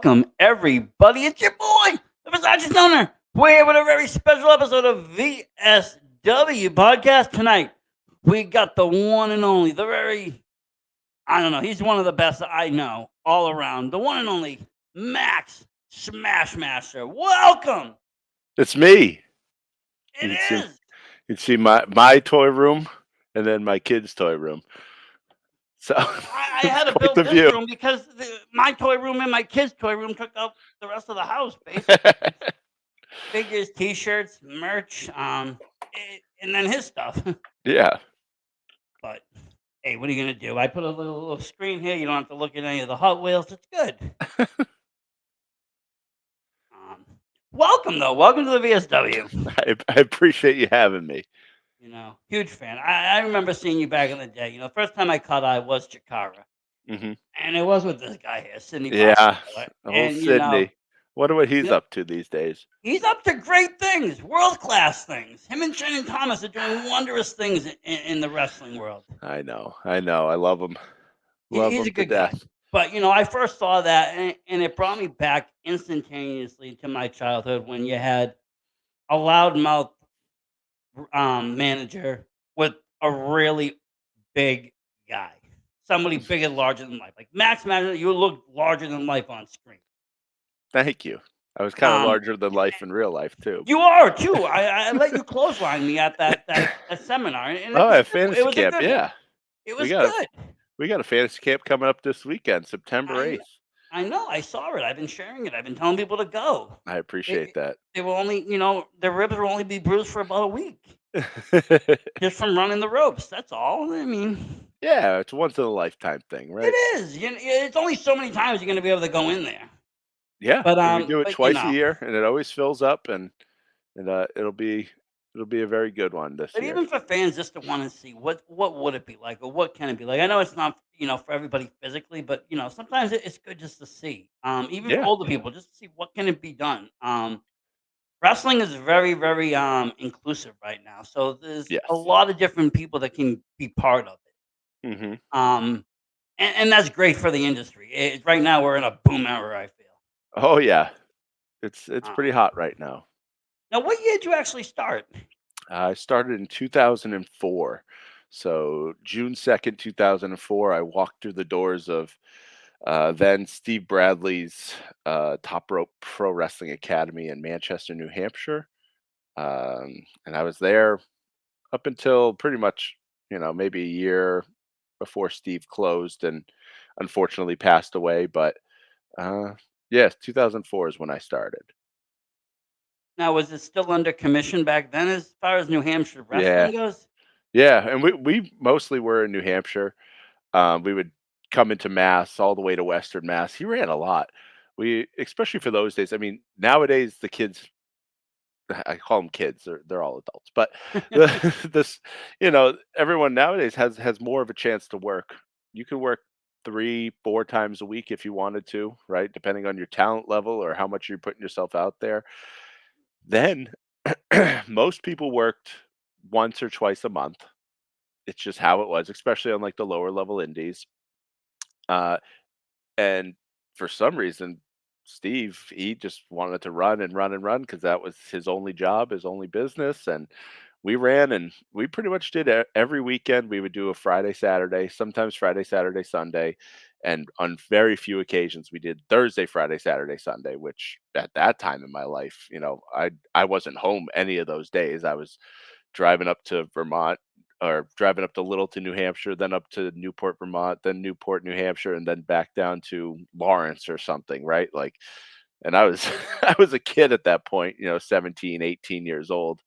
welcome everybody. It's your boy, the Versace Owner. We're here with a very special episode of VSW Podcast tonight. We got the one and only, I don't know, he's one of the best I know all around. The one and only Max Smashmaster. Welcome. It's me. It You can see is. my toy room and then my kids' toy room. So I it's had to quite build the this view. room because my toy room and my kids' toy room took up the rest of the house, basically. Figures, T-shirts, merch, and then his stuff. Yeah. But hey, what are you gonna do? I put a little screen here. You don't have to look at any of the Hot Wheels. It's good. Um, welcome though. Welcome to the VSW. I appreciate you having me. Huge fan. I remember seeing you back in the day. The first time I caught eye was Chikara, Hmm. and it was with this guy here, Sidney Yeah. Pollack. Old And Sydney. Wonder what you he's know, up to these days. he's up to great things, world class things. Him and Shannon Thomas are doing wondrous things in the wrestling world. I know. I know. I love him. Love He's a him to good guy. death. But I first saw that, and it brought me back instantaneously to my childhood when you had a loudmouth manager with a really big guy, somebody big and larger than life. Like Max Manager, you look larger than life on screen. Thank you. I was kind of Um, larger than life in real life too. you are too. I let you clothesline me at that seminar, and it Oh, was a at good. It fantasy was a camp. good one. Yeah. It We was got a good. we got a fantasy camp coming up this weekend, September I 8th. I know. I saw it. I've been sharing it. I've been telling people to go. I appreciate It, that. they will only, their ribs will only be bruised for about a week just from running the ropes. That's all. I mean, Yeah, it's a once in a lifetime thing, it right? is. It's only so many times you're going to be able to go in there. Yeah, But and we do it but twice a year, and it always fills up, and it'll be a very good one this but year. even for fans, just to want to see what would it be like, or what can it be like? I know it's not for everybody physically, but sometimes it's good just to see. Even for Yeah, older people, just to see what can it be done. Wrestling is very, very inclusive right now, so there's a yes. lot of different people that can be part of Hmm. it. And that's great for the industry. Right now, we're in a boom era. I feel. Oh yeah, it's Um, pretty hot right now. Now, what year did you actually start? I started in 2004, so June 2nd, 2004. I walked through the doors of then Steve Bradley's Top Rope Pro Wrestling Academy in Manchester, New Hampshire, and I was there up until pretty much, maybe a year before Steve closed and unfortunately passed away. But yes, 2004 is when I started. Now, was it still under commission back then, as far as New Hampshire Yeah, wrestling goes? yeah, and we mostly were in New Hampshire. We would come into Mass all the way to Western Mass. He ran a lot. We, especially for those days. I mean, nowadays the kids, I call them kids. They're all adults, but this, everyone nowadays has more of a chance to work. You can work 3, 4 times a week if you wanted to, right? Depending on your talent level or how much you're putting yourself out there. Then most people worked once or twice a month. It's just how it was, especially on like the lower level indies. Uh, and for some reason, Steve, he just wanted to run and run and run because that was his only job, his only business. And we ran and we pretty much did every weekend. We would do a Friday, Saturday, sometimes Friday, Saturday, Sunday. And on very few occasions, we did Thursday, Friday, Saturday, Sunday, which at that time in my life, I wasn't home any of those days. I was driving up to Vermont or driving up to Littleton, New Hampshire, then up to Newport, Vermont, then Newport, New Hampshire, and then back down to Lawrence or something, right? Like, and I was I was a kid at that point, 17, 18 years old.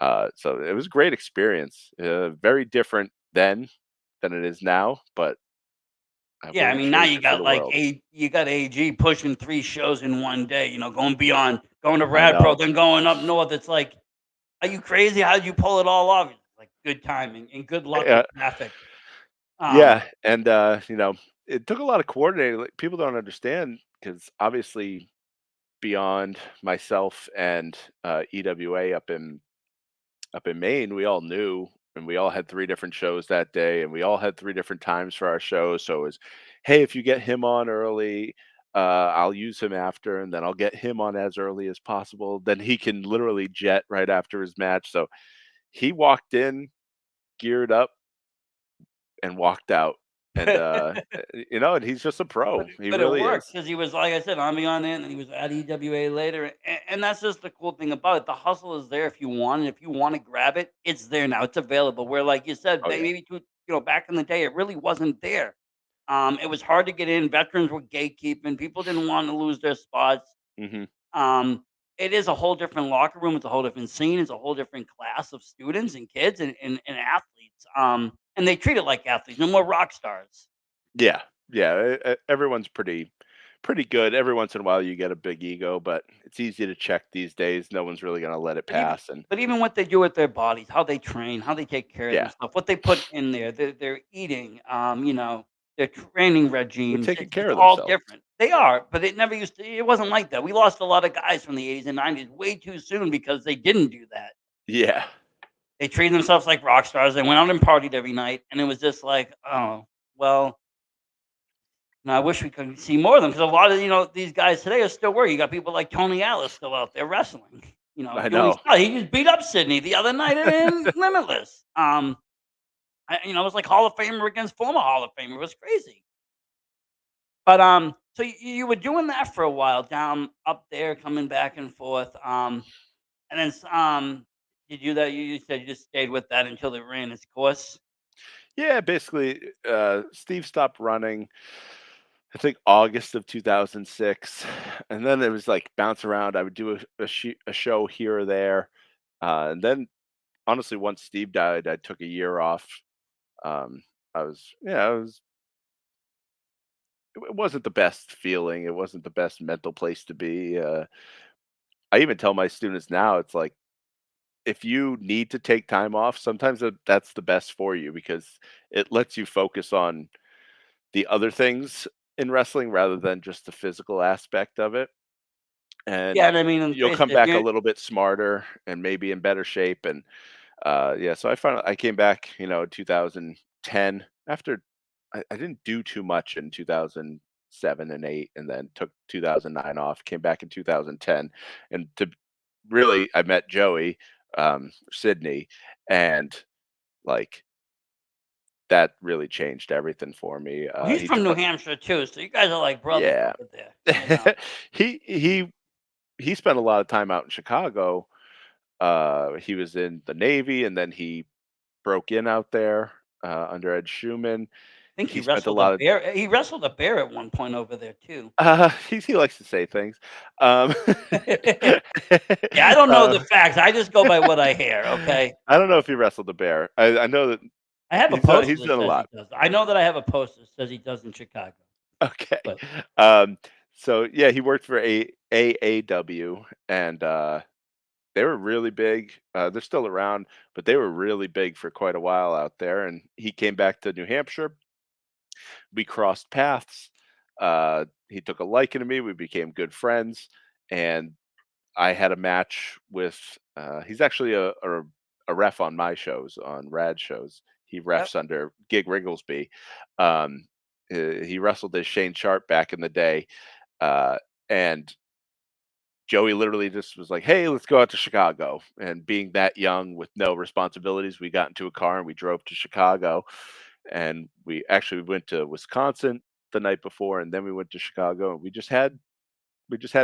So it was a great experience. Very different then than it is now, but I Yeah, I wouldn't mean, now change you it for got the like world. you got AG pushing 3 shows in one day. Going beyond, going to I Rad Pro, know. then going up north. It's like, are you crazy? How did you pull it all off? Like good timing and good luck with Yeah, traffic. Um, yeah, and it took a lot of coordinating. Like, people don't understand because obviously beyond myself and EWA up in Maine, we all knew, and we all had 3 different shows that day, and we all had 3 different times for our shows. So it was, hey, if you get him on early, I'll use him after, and then I'll get him on as early as possible. Then he can literally jet right after his match. So he walked in, geared up, and walked out. And and he's just a But pro. He but it really worked is. because he was, like I said, on Beyond It, and he was at EWA later, and that's just the cool thing about it. The hustle is there if you want it. If you wanna grab it, it's there now, it's available, where, like you said, Oh yeah. maybe back in the day, it really wasn't there. It was hard to get in, veterans were gatekeeping, people didn't wanna lose their spots. Hmm. Um, it is a whole different locker room, it's a whole different scene, it's a whole different class of students and kids and athletes, and they treat it like athletes, no more rock stars. Yeah, yeah. Everyone's pretty good. Every once in a while, you get a big ego, but it's easy to check these days. No one's really gonna let it But even pass. And but even what they do with their bodies, how they train, how they take care of yeah, themselves, what they put in there, their eating, their training they're regimes, taking care it's of all themselves. different. They are, but it wasn't like that. We lost a lot of guys from the '80s and '90s way too soon because they didn't do that. Yeah, They treated themselves like rock stars, they went out and partied every night, and it was just like, "Oh, well, I wish we could see more of them because a lot of, these guys today are still working. You got people like Tony Atlas still out there wrestling, I doing know. stuff. He just beat up Sydney the other night in Limitless. It was like Hall of Famer against former Hall of Famer. It was crazy. But so you were doing that for a while down up there, coming back and forth. And then did you that you said you just stayed with that until it ran its course. Yeah, basically, Steve stopped running. I think August of 2006, and then it was like bounce around. I would do a show here or there, and then honestly, once Steve died, I took a year off. Um, I was yeah, it wasn't the best feeling. It wasn't the best mental place to be. I even tell my students now, it's like if you need to take time off, sometimes that's the best for you because it lets you focus on the other things in wrestling rather than just the physical aspect of it. Yeah, And and I mean, and you'll face it, come if back a you little bit smarter and maybe in better shape. And yeah, so I came back, in 2010 after I didn't do too much in 2007 and 8, and then took 2009 off. Came back in 2010, and to really, I met Joey, Sydney, and like that really changed everything for me. well, he's He from took New a Hampshire too, so you guys are like brothers yeah. over there. he he he spent a lot of time out in Chicago. He was in the Navy, and then he broke in out there under Ed Schumann. I think he He spent a wrestled a lot of bear. He wrestled a bear at one point over there too. he likes to say things. Um, Yeah, I don't know uh, the facts. I just go by what I hear. Okay, I don't know if he wrestled a bear. I know that I have a poster he's that done a says he lot. does. I know that I have a poster that says he does in Chicago. Okay. But Um, so yeah, he worked for AAW, and they were really big. They're still around, but they were really big for quite a while out there. And he came back to New Hampshire. We crossed paths. He took a liking to me. We became good friends, and I had a match with. He's actually a ref on my shows, on Rad shows. He yep. refs under Gig Rigglesby. Um, he wrestled as Shane Sharp back in the day, uh, and Joey literally just was like, "Hey, let's go out to Chicago." And being that young with no responsibilities, we got into a car and we drove to Chicago. And we actually went to Wisconsin the night before, and then we went to Chicago, and we just had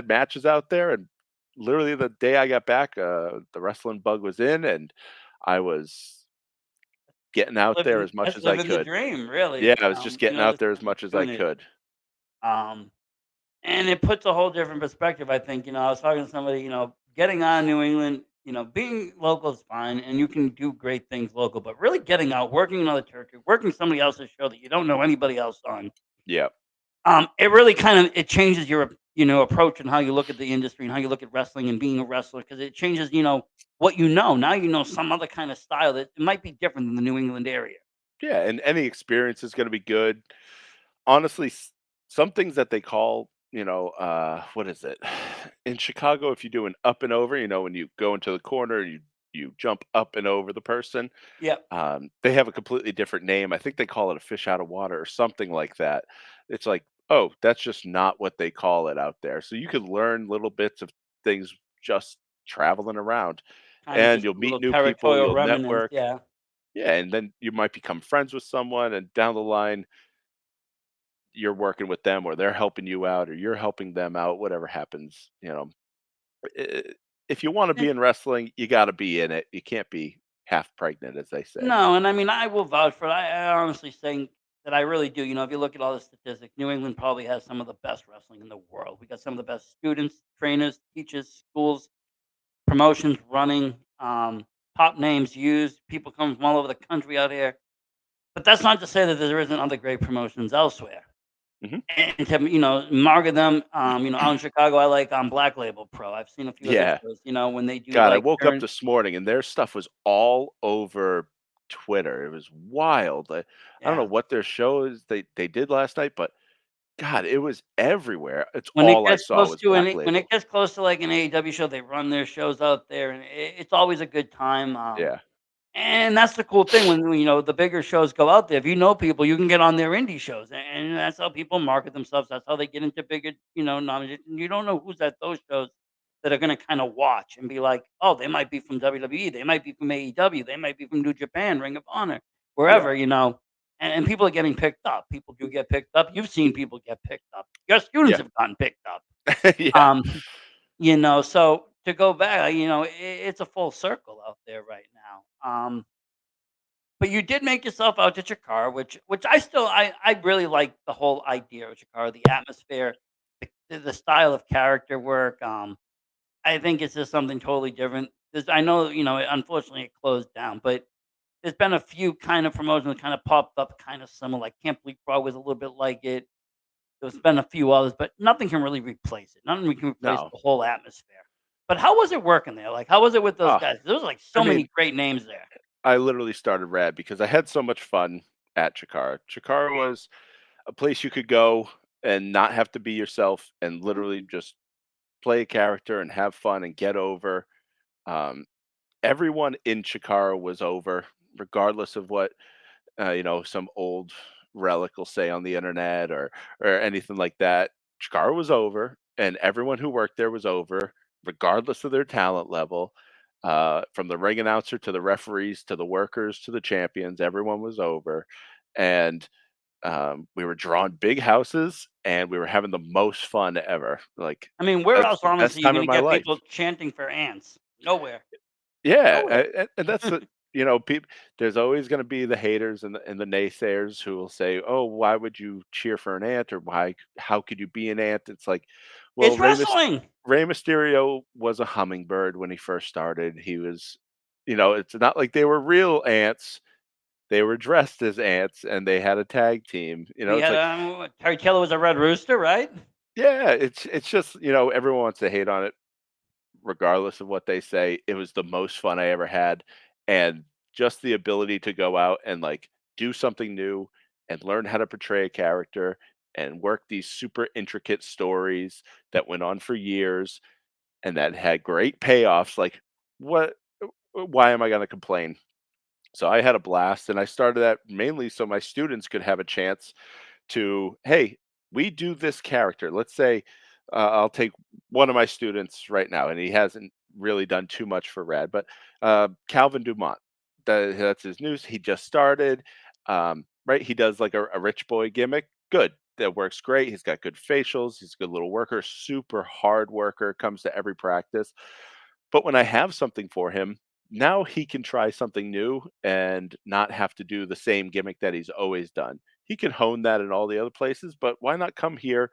matches out there. And literally the day I got back, the wrestling bug was in, and I was getting out there as much That's as I living the could. dream, Yeah, really. I was just getting out Just there as much as I doing it. could. Um, and it puts a whole different perspective. I think. I was talking to somebody. Getting on New England. Being local is fine, and you can do great things local. But really, getting out, working another territory, working somebody else's show that you don't know anybody else on. Yeah. It really kind of it changes your approach and how you look at the industry and how you look at wrestling and being a wrestler because it changes what you know. Now you know some other kind of style that it might be different than the New England area. Yeah, and any experience is gonna be good. Honestly, some things that they call, what is it? In Chicago, if you do an up and over, when you go into the corner, you jump up and over the person. Yep. They have a completely different name. I think they call it a fish out of water or something like that. It's like Oh, that's just not what they call it out there. So you could learn little bits of things just traveling around, Kind of and just you'll a meet little new people, territorial you'll remnants. network. Yeah. Yeah, and then you might become friends with someone, and down the line, you're working with them, or they're helping you out, or you're helping them out, whatever happens, I if you wanna be in wrestling, you gotta be in it. You can't be half pregnant, as they say. No, and I mean, I will vouch for it. I honestly think that I really do. If you look at all the statistics, New England probably has some of the best wrestling in the world. We got some of the best students, trainers, teachers, schools, promotions running, top names used. People come from all over the country out here. But that's not to say that there isn't other great promotions elsewhere. Mhm. And to market them, out in Chicago, I like Black Label Pro. I've seen a few of their Yeah. shows. When they do God, I like woke up turn, this morning and their stuff was all over Twitter. It was wild. I don't know yeah. what their shows they did last night, but God, it was everywhere. It's When it all I gets saw close was to Black when Label. it gets close to like an AEW show, they run their shows out there, and it's always a good time. Yeah. And that's the cool thing when the bigger shows go out there. If you know people, you can get on their indie shows, and that's how people market themselves. That's how they get into bigger, nominations. You don't know who's at those shows that are going to kind of watch and be like, oh, they might be from WWE, they might be from AEW, they might be from New Japan, Ring of Honor, Yeah. wherever. And people are getting picked up. People do get picked up. You've seen people get picked up. Your students Yeah. have gotten picked up. Yeah. Um, so to go back, it's a full circle out there right now. But you did make yourself out to Chikara, which I really like the whole idea of Chikara, the atmosphere, the style of character work. I think it's just something totally different. I know, unfortunately it closed down, but there's been a few kind of promotions that kind of popped up kind of similar. Like Camp Bleak Pro was a little bit like it. There's been a few others, but nothing can really replace it. Nothing can replace No. the whole atmosphere. But how was it working there? Like, how was it with those Oh, guys? There was like I so mean, many great names there. I literally started Rad because I had so much fun at Chikara. Chikara was a place you could go and not have to be yourself and literally just play a character and have fun and get over. Um, Everyone in Chikara was over, regardless of what some old relic will say on the internet or anything like that. Chikara was over, and everyone who worked there was over, regardless of their talent level. From the ring announcer to the referees to the workers to the champions, everyone was over, and we were drawing big houses and we were having the most fun ever. Like I mean, where that's else the honestly best are you time gonna of my get life. people chanting for ants? Nowhere. Yeah, Nowhere. and that's the peop there's always gonna be the haters and the naysayers who will say, "Oh, why would you cheer for an ant?" or "Why how could you be an ant?" It's like, well, It's wrestling. Rey Mysterio was a hummingbird when he first started. He was it's not like they were real ants. They were dressed as ants, and they had a tag team. We It's had like, Terry Taylor was a red rooster, right? yeah, it's just, everyone wants to hate on it regardless of what they say. It was the most fun I ever had, and just the ability to go out and, like, do something new and learn how to portray a character and work these super intricate stories that went on for years and that had great payoffs, like, what why am I gonna complain? So I had a blast, and I started that mainly so my students could have a chance to, hey, we do this character. Let's say I'll take one of my students right now, and he hasn't really done too much for Rad, but Calvin Dumont. That's his news. He just started. Right, he does like a rich boy gimmick. Good, that works great. He's got good facials. He's a good little worker. Super hard worker. Comes to every practice. But when I have something for him, now he can try something new and not have to do the same gimmick that he's always done. He can hone that in all the other places, but why not come here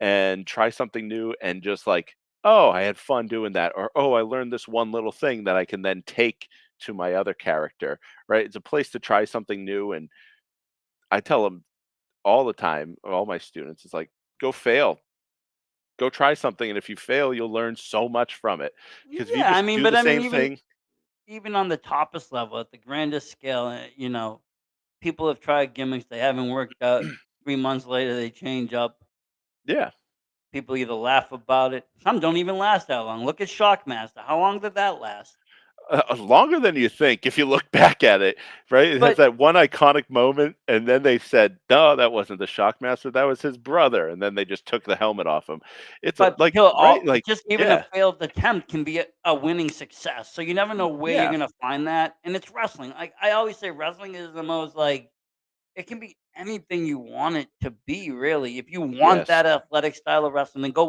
and try something new and just like, oh, I had fun doing that, or oh, I learned this one little thing that I can then take to my other character, right? It's a place to try something new. And I tell them all the time, all my students, it's like, go fail, go try something. And if you fail, you'll learn so much from it. Because if you Yeah, I just mean, do but the I mean, same thing, even on the toppest level, at the grandest scale, people have tried gimmicks they haven't worked out. 3 months later, they change up. yeah. People either laugh about it. Some don't even last that long. Look at Shockmaster. How long did that last? Longer than you think if you look back at it, right? It has But that one iconic moment, and then they said, "No, that wasn't the Shockmaster, that was his brother," and then they just took the helmet off him. It's a but like, he'll right? all Like, just even a yeah, failed attempt can be a winning success. So you never know where you're yeah, gonna find that, and it's wrestling. Like I always say, wrestling is the most like it can be anything you want it to be, really. If you want yes, that athletic style of wrestling, then go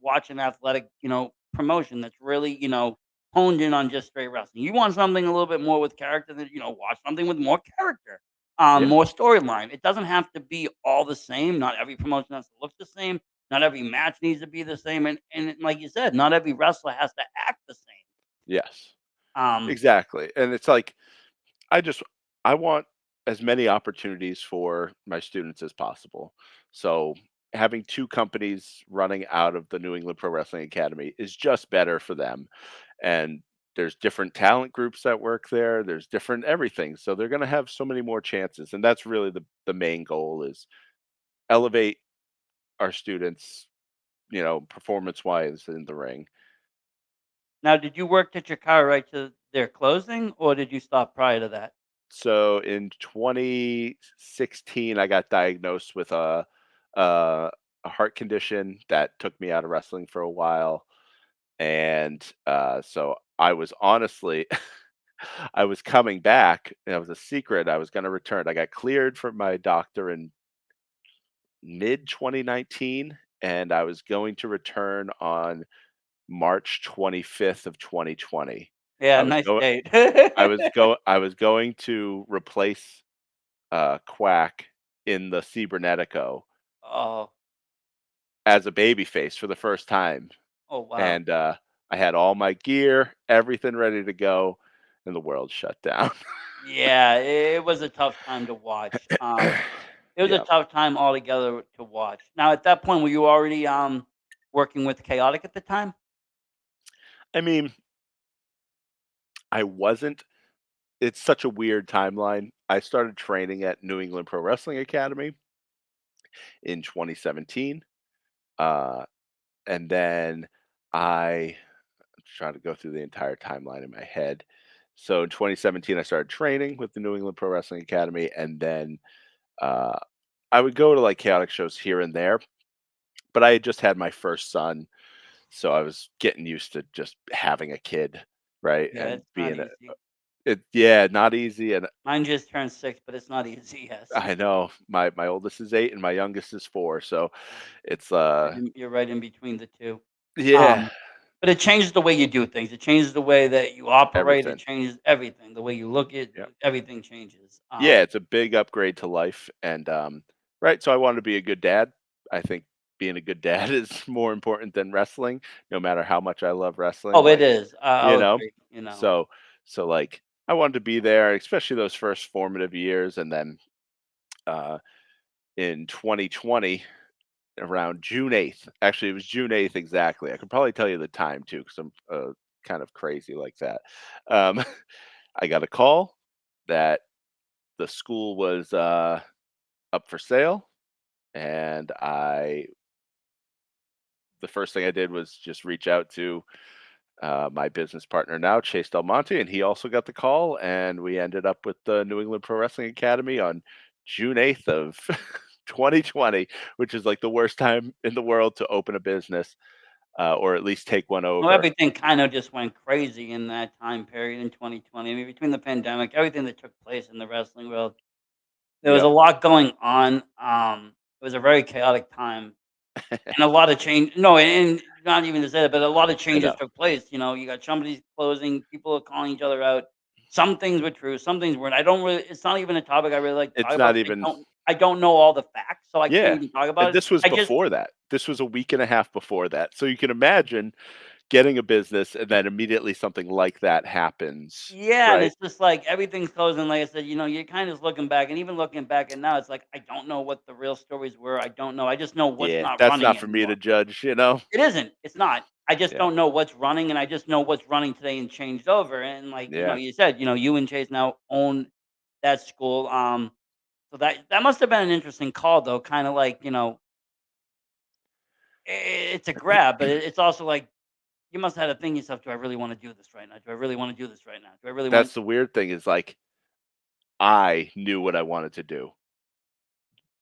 watch an athletic, promotion that's really, honed in on just straight wrestling. You want something a little bit more with character, then watch something with more character, yeah, more storyline. It doesn't have to be all the same. Not every promotion has to look the same. Not every match needs to be the same. And like you said, not every wrestler has to act the same. yes, Um, exactly, and it's like, I just I want as many opportunities for my students as possible. So having 2 companies running out of the New England Pro Wrestling Academy is just better for them, and there's different talent groups that work there, there's different everything, so they're gonna have so many more chances, and that's really the main goal is elevate our students, performance-wise in the ring. Now, did you work at Chikara right to their closing, or did you stop prior to that? So in 2016, I got diagnosed with a, a heart condition that took me out of wrestling for a while, and so I was honestly, I was coming back. And it was a secret. I was going to return. I got cleared from my doctor in mid 2019, and I was going to return on March 25th of 2020. Yeah, I was nice going. date. I was going to replace Quack in the Cybernetico Oh, as a babyface for the first time, oh, wow. and, I had all my gear, everything ready to go, and the world shut down. Yeah, it was a tough time to watch. It was a Yeah. tough time altogether to watch. Now, at that point, were you already, working with Chaotic at the time? I mean, I wasn't it's such a weird timeline. I started training at New England Pro Wrestling Academy in 2017, uh, and then I I'm trying to go through the entire timeline in my head. So in 2017, I started training with the New England Pro Wrestling Academy, and then uh, I would go to like chaotic shows here and there. But I had just had my first son, so I was getting used to just having a kid, right? Yeah, And it's not being easy. yeah, not easy. And Mine just turned 6, but it's not easy, yes. I know my oldest is 8 and my youngest is 4, so it's You're right in between the 2. yeah, Um, but it changes the way you do things. It changes the way that you operate. It everything. changes everything. The way you look at Yeah. everything changes. Yeah, it's a big upgrade to life, and, right, so I wanted to be a good dad. I think being a good dad is more important than wrestling, no matter how much I love wrestling, Oh, it like, is. I'll you know? agree. So like, I wanted to be there, especially those first formative years, and then, uh, in 2020, around June 8th, actually, it was June 8th exactly. I could probably tell you the time too, because 'cause I'm, kind of crazy like that. Um, I got a call that the school was, up for sale, and I the first thing I did was just reach out to my business partner now, Chase Del Monte, and he also got the call, and we ended up with the New England Pro Wrestling Academy on June 8th of 2020, which is like the worst time in the world to open a business, or at least take one Well, over. everything kind of just went crazy in that time period in 2020. I mean, between the pandemic, everything that took place in the wrestling world, there was a Yep. lot going on. It was a very chaotic time. And a lot of change no, and not even to say that, but a lot of I changes know. took place, you got companies closing, people are calling each other out. Some things were true, some things weren't. I don't really it's not even a topic I really like to talk It's about not 'cause even I don't know all the facts, so I can't yeah, even talk about and it. this was I just before that. This was a week and a half before that, so you can imagine getting a business and then immediately something like that happens, yeah, and right? it's just like everything's closing, like I said, you're kind of looking back, and even looking back and now, it's like, I don't know what the real stories were, I don't know, I just know what's Yeah, not that's running not for me anymore. to judge, you know? It isn't. It's not. I just Yeah, don't know what's running, and I just know what's running today and changed over. And like yeah. you said, you and Chase now own that school. So that must have been an interesting call, though. Kind of like it's a grab, but it's also like you must have had to think yourself, do I really want to do this right now? Do I really want to do this right now? Do I really want? That's the weird thing is, like, I knew what I wanted to do.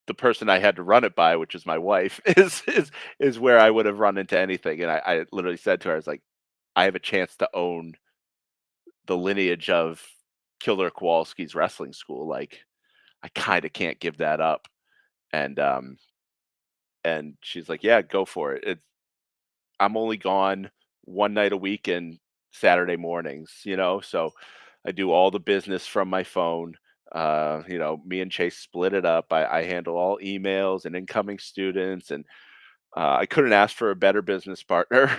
The person I had to run it by, which is my wife, is where I would have run into anything, and I literally said to her, I was like, "I have a chance to own the lineage of Killer Kowalski's wrestling school, like, I kinda can't give that up." And, and she's like, "Yeah, go for it. I'm only gone one night a week and Saturday mornings, so I do all the business from my phone. Me and Chase split it up. I handle all emails and incoming students, and I couldn't ask for a better business partner,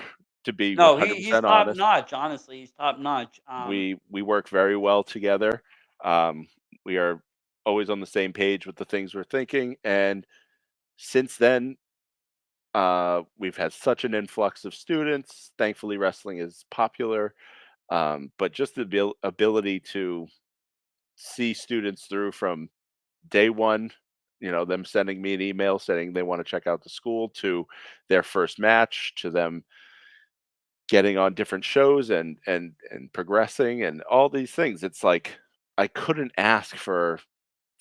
to be No, he's 100% top honest. notch. Honestly, he's top notch. We work very well together. Um, we are always on the same page with the things we're thinking, and since then, we've had such an influx of students. Thankfully, wrestling is popular, but just the ability to see students through from day one, them sending me an email saying they want to check out the school, to their first match, to them getting on different shows and progressing and all these things. It's like I couldn't ask for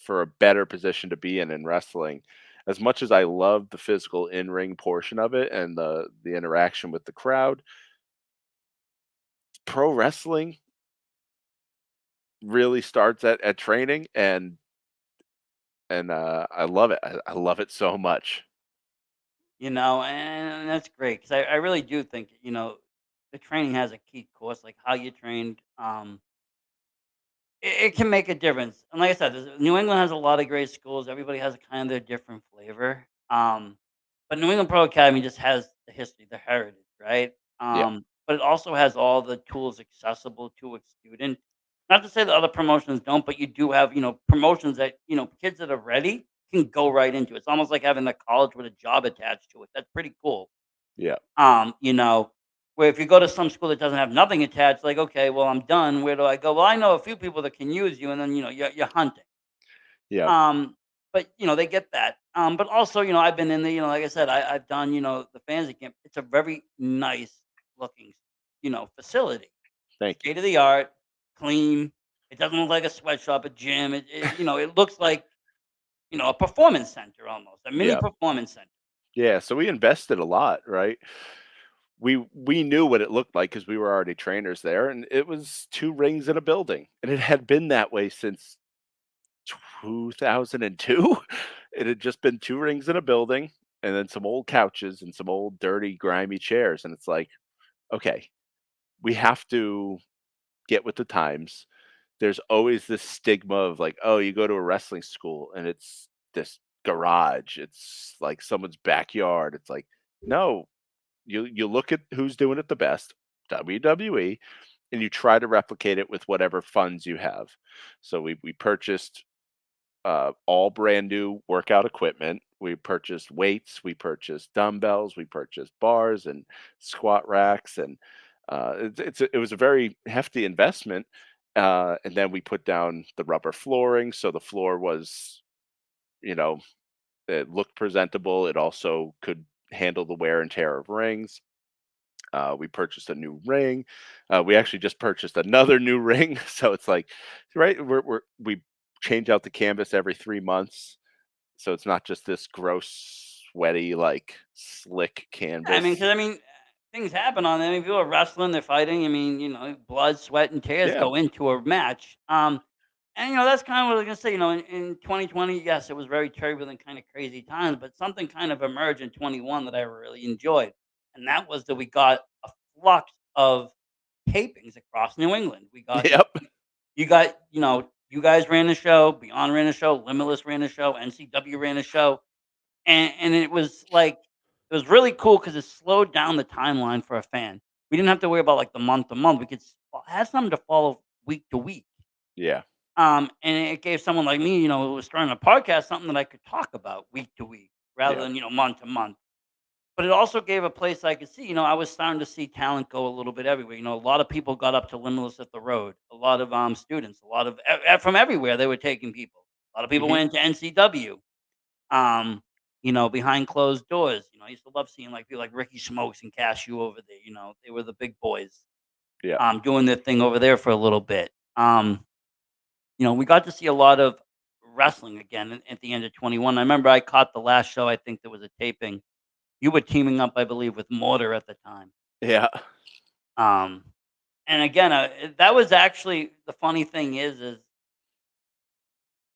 a better position to be in wrestling. As much as I love the physical in-ring portion of it and the interaction with the crowd, pro wrestling really starts at training, and I love it. I love it so much. And that's great because I really do think the training has a key course, like how you trained. It can make a difference, and like I said, New England has a lot of great schools. Everybody has a kind of their different flavor. But New England Pro Academy just has the history, the heritage, right? Yeah, But it also has all the tools accessible to a student. Not to say that other promotions don't, but you do have, promotions that, kids that are ready can go right into. It's almost like having a college with a job attached to it. That's pretty cool. yeah, Um, you know, where if you go to some school that doesn't have nothing attached, like, okay, well, I'm done. Where do I go? Well, I know a few people that can use you, and then you're hunting. yeah. Um, but they get that. But also, I've been in the, like I said, I've done, the fantasy camp. It's a very nice looking, facility, Thank you. state of the art, clean. It doesn't look like a sweatshop, a gym. It looks like a performance center almost, a mini Yeah, performance center. yeah. So we invested a lot, right? We knew what it looked like because we were already trainers there, and it was two rings in a building, and it had been that way since 2002. It had just been two rings in a building, and then some old couches and some old dirty, grimy chairs, and it's like, okay, we have to get with the times. There's always this stigma of like, oh, you go to a wrestling school and it's this garage, it's like someone's backyard. It's like, no, you look at who's doing it the best, WWE, and you try to replicate it with whatever funds you have. So we purchased all brand new workout equipment. We purchased weights, we purchased dumbbells, we purchased bars and squat racks, and it was a very hefty investment. And then we put down the rubber flooring, so the floor was, you know, it looked presentable. It also could handle the wear and tear of rings. We purchased a new ring. We actually just purchased another new ring, so it's like, right, we change out the canvas every 3 months, so it's not just this gross, sweaty, like slick I mean, canvas. because things happen on there. I mean, people are wrestling, they're fighting. I mean, blood, sweat, and tears Yeah, go into a match. And that's kind of what I was gonna say. In 2020, yes, it was very turbulent, kind of crazy times, but something kind of emerged in 21 that I really enjoyed, and that was that we got a flux of tapings across New England. We got yep, you got you guys ran the show, Beyond ran the show, Limitless ran the show, NCW ran the show, and it was like it was really cool because it slowed down the timeline for a fan. We didn't have to worry about, like, the month to month. We could have something to follow week to week. yeah, And it gave someone like me, who was starting a podcast, something that I could talk about week to week rather yeah, than, month to month. But it also gave a place I could see, I was starting to see talent go a little bit everywhere. A lot of people got up to Limitless at the Road. A lot of students, a lot of from everywhere they were taking people. A lot of people hmm went into NCW. behind closed doors. I used to love seeing like people like Ricky Smokes and Cashew over there. They were the big boys, Yeah. doing their thing over there for a little bit. We got to see a lot of wrestling again at the end of 21. I remember I caught the last show. I think there was a taping. You were teaming up, I believe, with Mortar at the time. Yeah. Um, and again, that was actually the funny thing is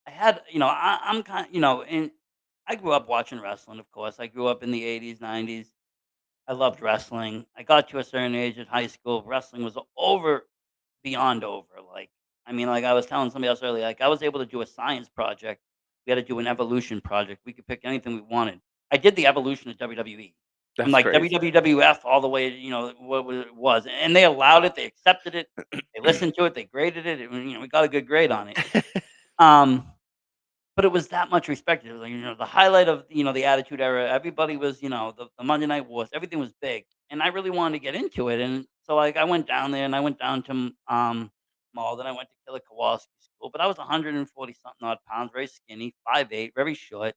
I had, I'm kind, and I grew up watching wrestling. Of course, I grew up in the '80s, '90s. I loved wrestling. I got to a certain age at high school, wrestling was over, beyond over. Like, I mean, like I was telling somebody else earlier, like I was able to do a science project. We had to do an evolution project. We could pick anything we wanted. I did the evolution of WWE from That's like crazy. WWF all the way to, what it was, and they allowed it. They accepted it. They listened to it. They graded it. And, we got a good grade on it. Um, but it was that much respected. It was like, the highlight of, the Attitude Era. Everybody was, the Monday Night Wars. Everything was big, and I really wanted to get into it. And so, like, I went down there, and I went down to Mall. Then I went to Killer Kowalski School. But I was 140 something odd pounds, very skinny, 5'8", very short.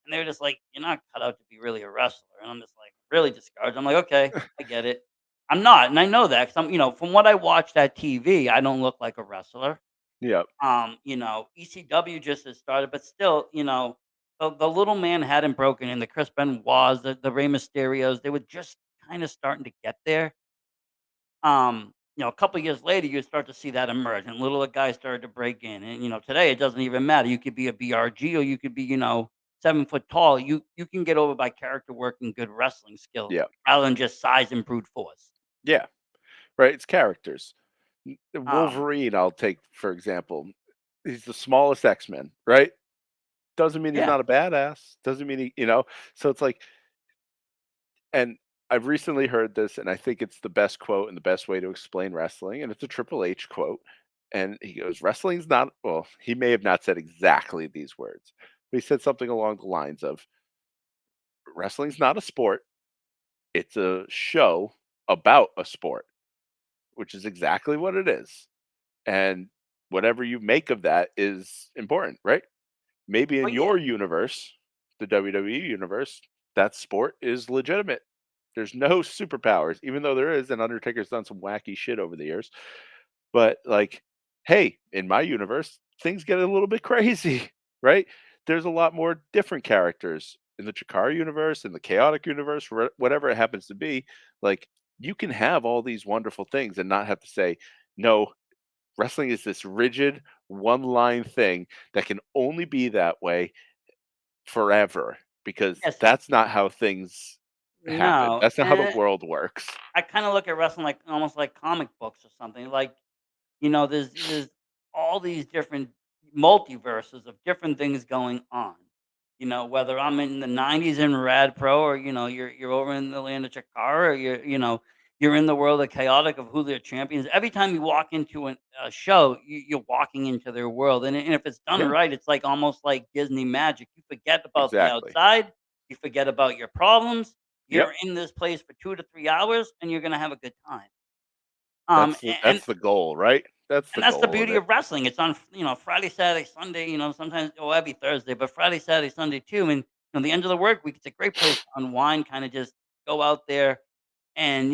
And they were just like, "You're not cut out to be really a wrestler." And I'm just like really discouraged. I'm like, "Okay, I get it. I'm not," and I know that 'cause from what I watched at TV, I don't look like a wrestler. Yep. ECW just has started, but still, the little man hadn't broken in. The Chris Benoit's, the Rey Mysterios, they were just kind of starting to get there. A couple years later, you start to see that emerge, and little guys started to break in. And today it doesn't even matter. You could be a BRG, or you could be, 7 foot tall. You can get over by character work and good wrestling skills Yeah. rather than just size and brute force. Yeah. Right. It's characters. Um, Wolverine, I'll take for example. He's the smallest X-Men, right? Doesn't mean he's yeah, not a badass. Doesn't mean he. So it's like, and I've recently heard this, and I think it's the best quote and the best way to explain wrestling, and it's a Triple H quote. And he goes, "Wrestling's not." Well, he may have not said exactly these words, but he said something along the lines of, "Wrestling's not a sport. It's a show about a sport," which is exactly what it is. And whatever you make of that is important, right? Maybe oh in yeah, your universe, the WWE universe, that sport is legitimate. There's no superpowers, even though there is, and Undertaker's done some wacky shit over the years. But like, hey, in my universe, things get a little bit crazy, right? There's a lot more different characters in the Chikara universe, in the chaotic universe, whatever it happens to be. Like, you can have all these wonderful things and not have to say, no, wrestling is this rigid one line thing that can only be that way forever, because yes, that's not how things happen. no, That's not how the and world works. I kinda look at wrestling like almost like comic books or something, like, there's all these different multiverses of different things going on. Whether I'm in the '90s in Rad Pro, or, you're over in the land of Chikara, or you're in the world of chaotic of who their champions. Every time you walk into a show, you're walking into their world, and if it's done Yeah, right, it's like almost like Disney magic. You forget about the exactly. outside, you forget about your problems. Yep. You're in this place for 2 to 3 hours, and you're gonna have a good time. That's the And that's the goal, right? That's the and that's the goal of beauty it. of wrestling. It's on, Friday, Saturday, Sunday, sometimes, every Thursday, but Friday, Saturday, Sunday too. And the end of the work week, it's a great place to unwind, kind of just go out there and,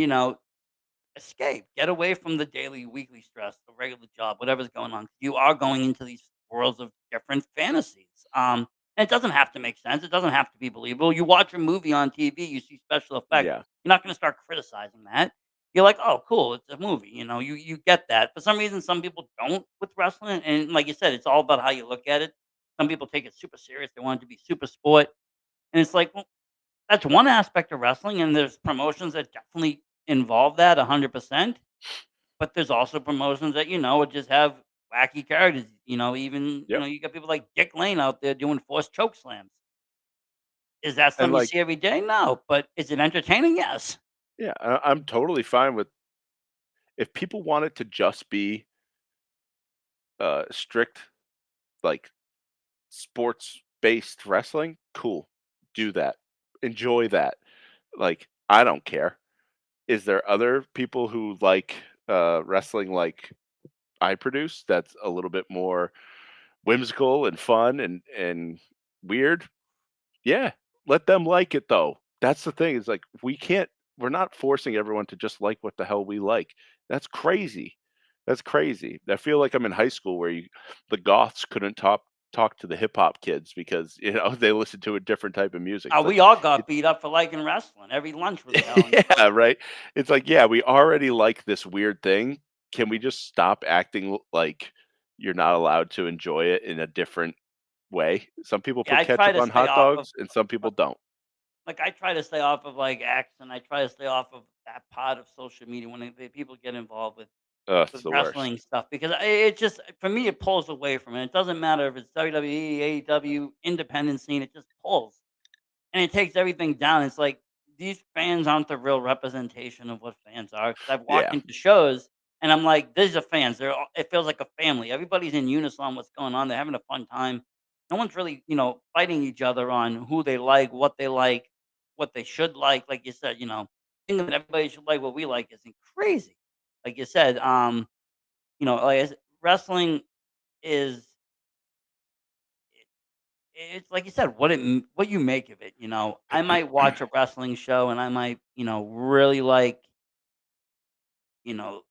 escape, get away from the daily, weekly stress, the regular job, whatever's going on. You are going into these worlds of different fantasies. And it doesn't have to make sense. It doesn't have to be believable. You watch a movie on TV, you see special effects. Yeah. You're not going to start criticizing that. You're like, oh, cool, it's a movie. You get that. For some reason, some people don't with wrestling, and like you said, it's all about how you look at it. Some people take it super serious. They want it to be super sport, and it's like, well, that's one aspect of wrestling, and there's promotions that definitely involve that 100%. But there's also promotions that, would just have wacky characters. Even, Yep. you got people like Dick Lane out there doing forced choke slams. Is that And something you like, see every day? No. But is it entertaining? Yes. yeah, I'm totally fine with if people want it to just be strict, like, sports based wrestling, cool. Do that. Enjoy that. Like, I don't care. Is there other people who like wrestling like I produce that's a little bit more whimsical and fun and weird? Yeah. let them like it though. That's the thing, is like we're not forcing everyone to just like what the hell we like. That's crazy. That's crazy. I feel like I'm in high school where the goths couldn't talk to the hip hop kids because, they listened to a different type of music. It's like We all it got beat up for liking wrestling. Every lunch was hell, yeah, right. It's like, yeah, we already like this weird thing. Can we just stop acting like you're not allowed to enjoy it in a different way? Some people Yeah, put I try ketchup to on stay hot off of dogs and some people don't. like, I try to stay off of, like, X, and I try to stay off of that part of social media when the people get involved Ugh, it's with the worst. wrestling stuff because it just for me, it pulls away from it. It doesn't matter if it's WWE, AEW, independent scene, it just pulls. And it takes everything down. It's like these fans aren't the real representation of what fans are. Because I've walked Yeah. into shows and I'm like, these are fans. It feels like a family. Everybody's in unison on what's going on. They're having a fun time. No one's really, fighting each other on who they like, what they should like. Like you said, thinking that everybody should like what we like isn't crazy. Like you said, wrestling is it's like you said, what you make of it, I might watch a wrestling show and I might, really like, you know,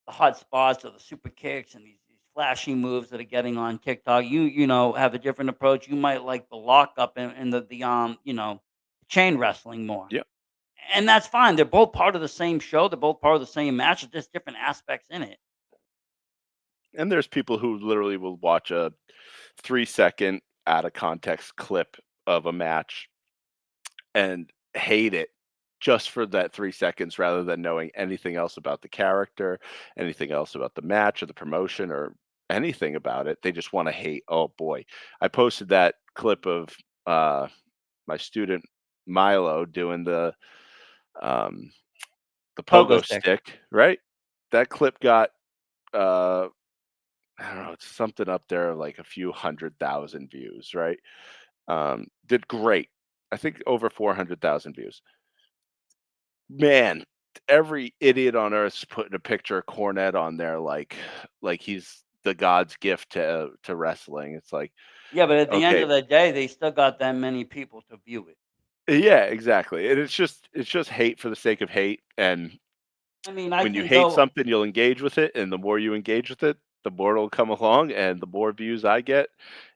the hot spots or the super kicks and these flashy moves that are getting on TikTok. You have a different approach. You might like the lockup and the chain wrestling more. Yep. And that's fine. They're both part of the same show. They're both part of the same match. It's just different aspects in it. And there's people who literally will watch a 3-second out of context clip of a match and hate it just for that 3 seconds rather than knowing anything else about the character, anything else about the match or the promotion or anything about it. They just wanna hate. Oh, boy. I posted that clip of, uh, my student Milo doing um, the Pogo pogo stick. stick, right? That clip got, uh, I don't know, it's something up there like a few 100,000 views, right? Did great. I think over 400,000 views. Man, every idiot on earth's putting a picture of Cornette on there like he's the god's gift to wrestling. It's like, Yeah, but at the end okay, of the day, they still got that many people to view it. yeah, exactly. And it's just hate for the sake of hate. And I mean, I when you can hate go something, you'll engage with it, and the more you engage with it, the more it'll come along, and the more views I get,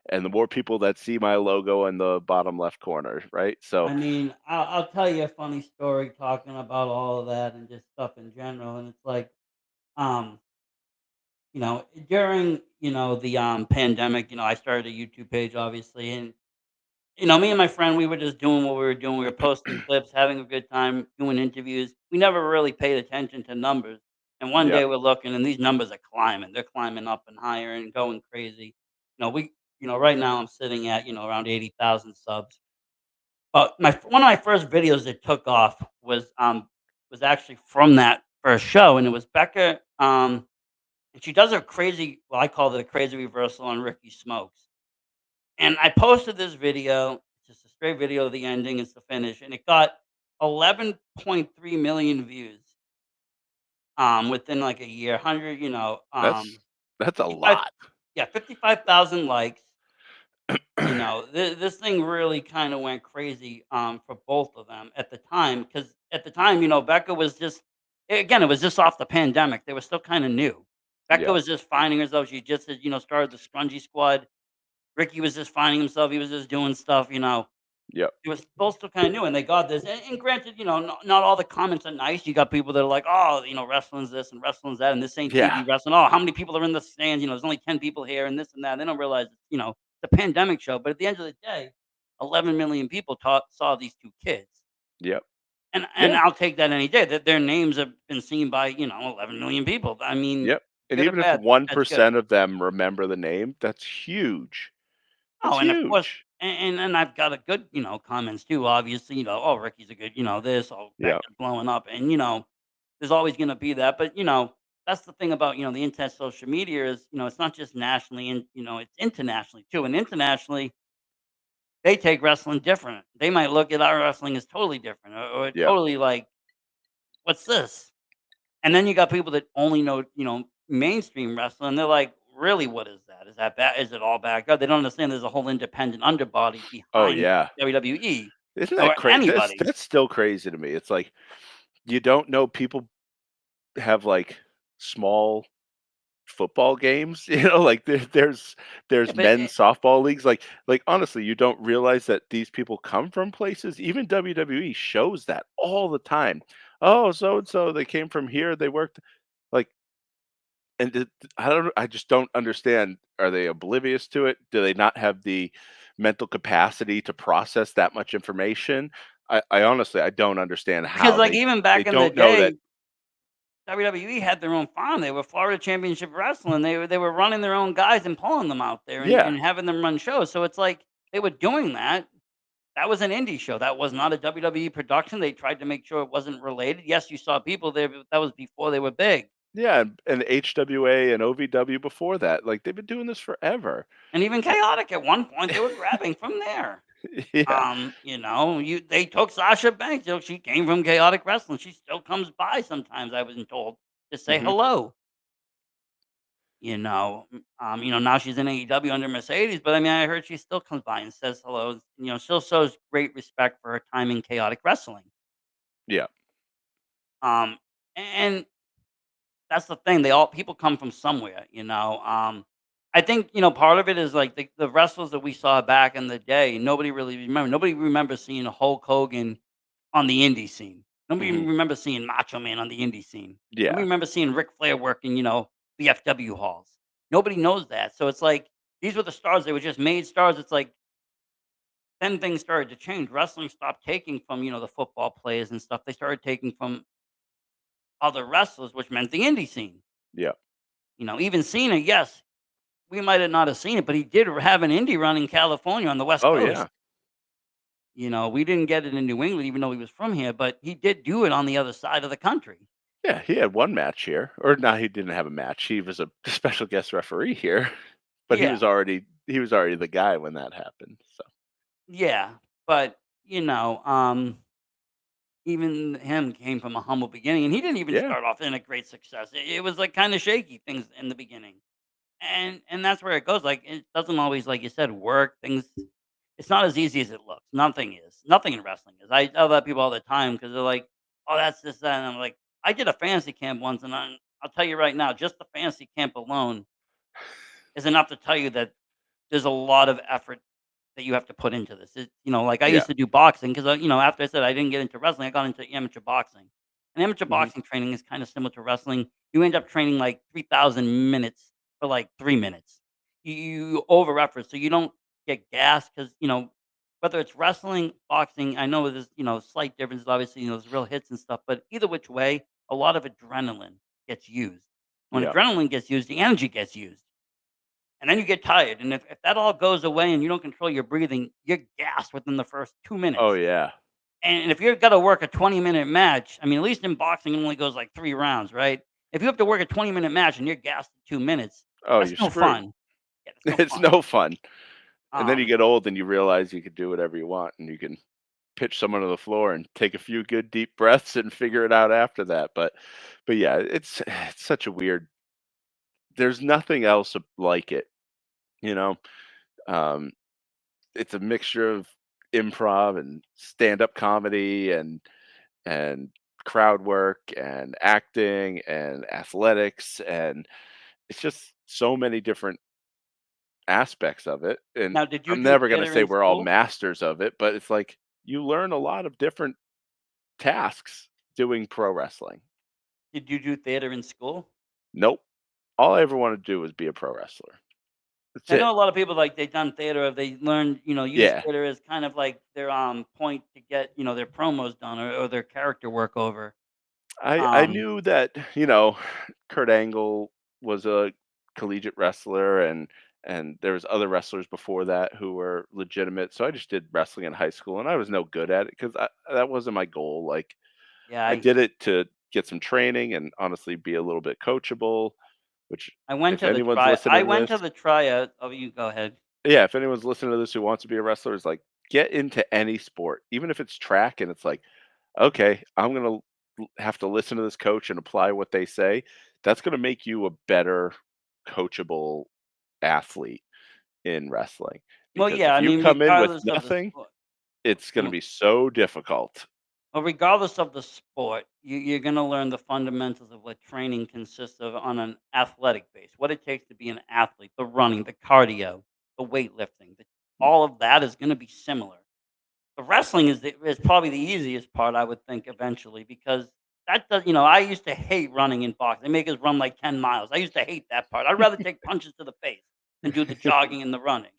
and the more people that see my logo in the bottom left corner, right? So, I mean, I'll tell you a funny story talking about all of that and just stuff in general. And it's like, um, during the pandemic, I started a YouTube page, obviously, and me and my friend, we were just doing what we were doing. We were posting clips, having a good time, doing interviews. We never really paid attention to numbers. And one yeah, day we're looking, and these numbers are climbing. They're climbing up and higher and going crazy. Right now I'm sitting at around 80,000 subs. But my one of my first videos that took off was actually from that first show, and it was Becca, and she does a crazy well, I called it a crazy reversal on Ricky Smokes. And I posted this video, it's just a straight video of the ending, it's the finish, and it got 11.3 million views, within, like, a year, 100, that's that's a 55 lot. yeah, 55,000 likes. This thing really kinda went crazy, for both of them at the time, because at the time, Becca was just again, it was just off the pandemic, they were still kinda new. Becca Yeah, was just finding herself, she just had, started the Scrungy Squad. Ricky was just finding himself, he was just doing stuff. yep, It was both still kinda new, and they got this and granted, not all the comments are nice, you got people that are like, "Oh, wrestling's this and wrestling's that, and this ain't yeah, TV wrestling. Oh, how many people are in the stands? There's only 10 people here," and this and that. They don't realize it's, the pandemic show, but at the end of the day, 11 million people saw these 2 kids, yep, and yeah, I'll take that any day, that their names have been seen by, 11 million people. I mean, yep. And good or even if bad, that's good. 1% of them remember the name, that's huge. That's Oh, and of course huge. and I've got a good, comments too, obviously, "Oh, Ricky's a good, this, oh, Yeah, Becca's blowing up," and, there's always gonna be that, but, that's the thing about, the internet social media is, it's not just nationally and, it's internationally too, and internationally, they take wrestling different. They might look at our wrestling as totally different or yep, totally like, "What's this?" And then you got people that only know, mainstream wrestling, they're like, "Really, what is that? Is that bad? Is it all bad?" God, they don't understand there's a whole independent underbody oh, behind yeah, WWE. Isn't that or crazy? That's anybody. that's still crazy to me. It's like you don't know people have like small football games, like there's If it, men's softball leagues. Like honestly, you don't realize that these people come from places. Even WWE shows that all the time. Oh, so and so they came from here. They worked like and I just don't understand. Are they oblivious to it? Do they not have the mental capacity to process that much information? I honestly I don't understand because how like they even they back in the don't know that. day, WWE had their own farm. They were Florida Championship Wrestling. They were running their own guys and pulling them out there Yeah, and having them run shows. So it's like they were doing that. That was an indie show. That was not a WWE production. They tried to make sure it wasn't related. Yes, you saw people there, but that was before they were big. yeah, and HWA and OVW before that, like they've been doing this forever. And even Chaotic at one point, they were grabbing from there. Yeah. They took Sasha Banks. She came from Chaotic Wrestling. She still comes by sometimes. I wasn't told to say Mhm. hello. Now she's in AEW under Mercedes, but I mean, I heard she still comes by and says hello. Still shows great respect for her time in Chaotic Wrestling. Yeah. Um, and that's the thing. They all people come from somewhere. I think part of it is like the wrestlers that we saw back in the day. Nobody really remember. Nobody remembers seeing Hulk Hogan on the indie scene. Nobody Mhm. remembers seeing Macho Man on the indie scene. Nobody Yeah. remembers seeing Ric Flair working, VFW halls. Nobody knows that. So it's like these were the stars. They were just made stars. It's like then things started to change. Wrestling stopped taking from, the football players and stuff. They started taking from other wrestlers, which meant the indie scene. Yeah. Even Cena, yes, we might have not have seen it, but he did have an indie run in California on the West Oh, Coast. yeah. We didn't get it in New England, even though he was from here, but he did do it on the other side of the country. Yeah, he had one match here, or no, he didn't have a match. He was a special guest referee here, but he Yeah, was already the guy when that happened, so yeah, but even him came from a humble beginning, and he didn't even yeah. start off in a great success. It was like kind of shaky things in the beginning, and that's where it goes. Like it doesn't always, like you said, work things. It's not as easy as it looks. Nothing is. Nothing in wrestling is. I tell that people all the time because they're like, "Oh, that's this, that," and I'm like, I did a fantasy camp once, and I'll tell you right now, just the fantasy camp alone is enough to tell you that there's a lot of effort that you have to put into this. Like I Yeah. used to do boxing because, after I said I didn't get into wrestling, I got into amateur boxing. And amateur Mhm. boxing training is kind of similar to wrestling. You end up training like 3,000 minutes for like 3 minutes. You over effort, so you don't get gassed because, whether it's wrestling, boxing, I know there's, slight differences, obviously, there's real hits and stuff, but either which way, a lot of adrenaline gets used. When Yeah. adrenaline gets used, the energy gets used. And then you get tired, and if that all goes away and you don't control your breathing, you're gassed within the first 2 Oh, minutes. yeah. And if you've gotta work a 20-minute match, I mean, at least in boxing, it only goes like 3 rounds, right? If you have to work a 20-minute match and you're gassed in 2 minutes, Oh, that's you're no screwed. fun. Yeah, that's no It's fun. no fun, and then you Um, get old and you realize you can do whatever you want, and you can pitch someone to the floor and take a few good deep breaths and figure it out after that, but yeah, it's such a weird there's nothing else like it, you know? Um, it's a mixture of improv and stand-up comedy and crowd work and acting and athletics, and it's just so many different aspects of it, and Now did you I'm do never gonna theater say in we're all school? masters of it, but it's like you learn a lot of different tasks doing pro wrestling. Did you do theater in school? Nope. All I ever wanted to do was be a pro wrestler. That's I it. know a lot of people, like, they've done theater, or they learned, use Yeah. theater as kind of like their, point to get, their promos done or their character work over. I Um knew that, Kurt Angle was a collegiate wrestler and there was other wrestlers before that who were legitimate. So I just did wrestling in high school and I was no good at it because that wasn't my goal. Like Yeah, I did it to get some training and honestly be a little bit coachable, which if anyone's I listening to went this, to the tryout. Oh, you go ahead. yeah, if anyone's listening to this who wants to be a wrestler, is like get into any sport, even if it's track and it's like, okay, I'm gonna have to listen to this coach and apply what they say. That's gonna make you a better coachable athlete in wrestling. Well, Because yeah, if I you mean, come in with regardless of the nothing, sport. it's gonna be so difficult. Well, regardless of the sport, you're going to learn the fundamentals of what training consists of on an athletic base. What it takes to be an athlete, the running, the cardio, the weightlifting, all of that is going to be similar. The wrestling is probably the easiest part, I would think, eventually, because that does. I used to hate running in boxing. They make us run like 10 miles. I used to hate that part. I'd rather take punches to the face than do the jogging and the running.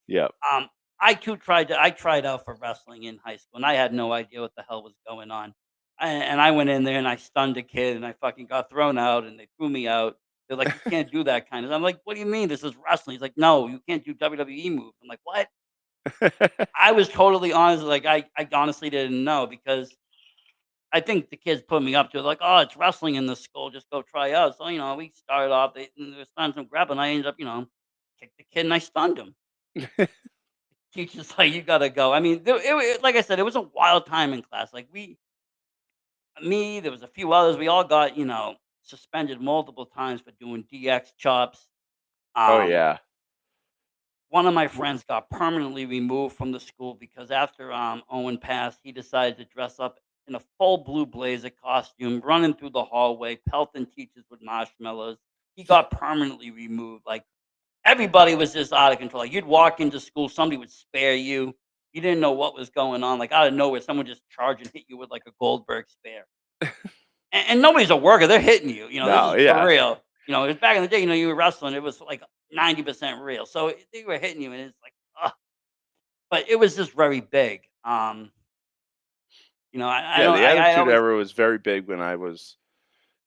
Yep. Um, I tried out for wrestling in high school, and I had no idea what the hell was going on. And I went in there and I stunned a kid, and I fucking got thrown out, and they threw me out. They're like, "You can't do that kind of." I'm like, "What do you mean? This is wrestling." He's like, "No, you can't do WWE moves." I'm like, "What?" I was totally honest. Like I honestly didn't know because I think the kids put me up to it. Like, "Oh, it's wrestling in the school. Just go try out." So we started off. They were starting some grappling. I ended up, kicked the kid and I stunned him. Teacher's like, "You gotta go." I mean, like I said, it was a wild time in class. Like there was a few others. We all got suspended multiple times for doing DX chops. Oh, Um, yeah. One of my W friends got permanently removed from the school because after Owen passed, he decided to dress up in a full blue blazer costume, running through the hallway, pelting teachers with marshmallows. He got permanently removed. Like everybody was just out of control. Like, you'd walk into school, somebody would spare you. You didn't know what was going on. Like out of nowhere, someone just charge and hit you with like a Goldberg spare. And nobody's a worker. They're hitting you. This No, is for yeah. real. It was back in the day. You were wrestling. It was like 90% real. So they were hitting you, and it's like, ugh. But it was just very big. I Yeah, don't. the I Attitude always Era was very big when I was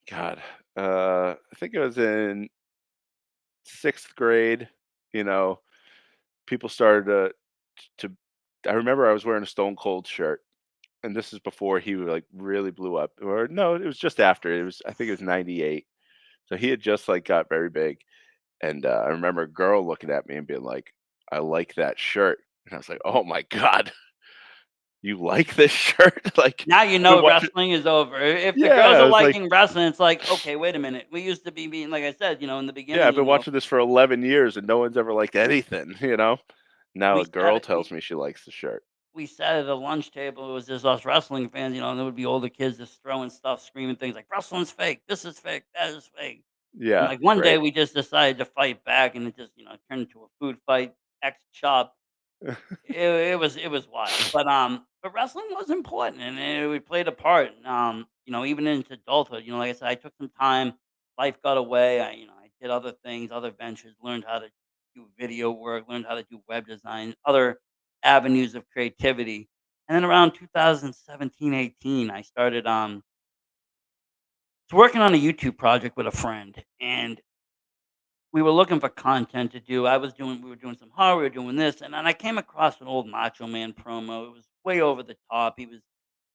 God, I think it was in 6th grade, you know, people started to I remember I was wearing a Stone Cold shirt, and this is before he, like, really blew up, or no, it was just after, it was I think it was '98. So he had just, like, got very big, and, I remember a girl looking at me and being like, "I like that shirt," and I was like, "Oh my god, you like this shirt?" Like, Now I've been watching. wrestling is over. If the Yeah, girls I are was like, liking wrestling, it's like, okay, wait a minute. We used to be being like I said, in the "Yeah, beginning, I've been watching this for 11 years and no one's ever liked anything," you know? Now we a girl said tells me she likes the shirt. we sat at a lunch table. It was just us wrestling fans, and there would be older kids just throwing stuff, screaming things like "Wrestling's fake. This is fake. That is fake." And Yeah, like one day, right. we just decided to fight back, and it just turned into a food fight, X chop. It was wild, but wrestling was important, and we played a part. Even into adulthood. Like I said, I took some time. Life got away. I did other things, other ventures. Learned how to do video work. Learned how to do web design, other avenues of creativity. And then around 2017, 18, I started working on a YouTube project with a friend, and we were looking for content to do. We were doing some horror, we were doing this, and then I came across an old Macho Man promo. It was way over the top. You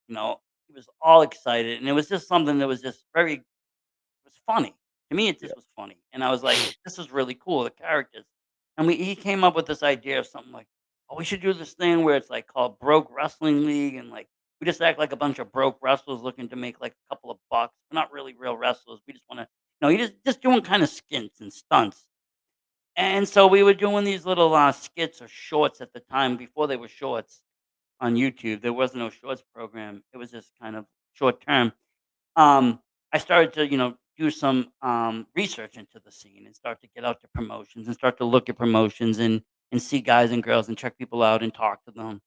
know, he was all excited, and it was just something that was just it was funny. To me, it Yeah. just was funny, and I was like, "This is really cool, the characters." And he came up with this idea of something like, "Oh, we should do this thing where it's like called Broke Wrestling League, and like we just act like a bunch of broke wrestlers looking to make like a couple of bucks. We're not really real wrestlers. We just want to, you just doing kind of skins and stunts." And so we were doing these little, skits or shorts at the time before they were shorts on YouTube. There was no shorts program. It was just kind of short term. Um, I started to, do some, research into the scene and start to get out to promotions and start to look at promotions and see guys and girls and check people out and talk to them.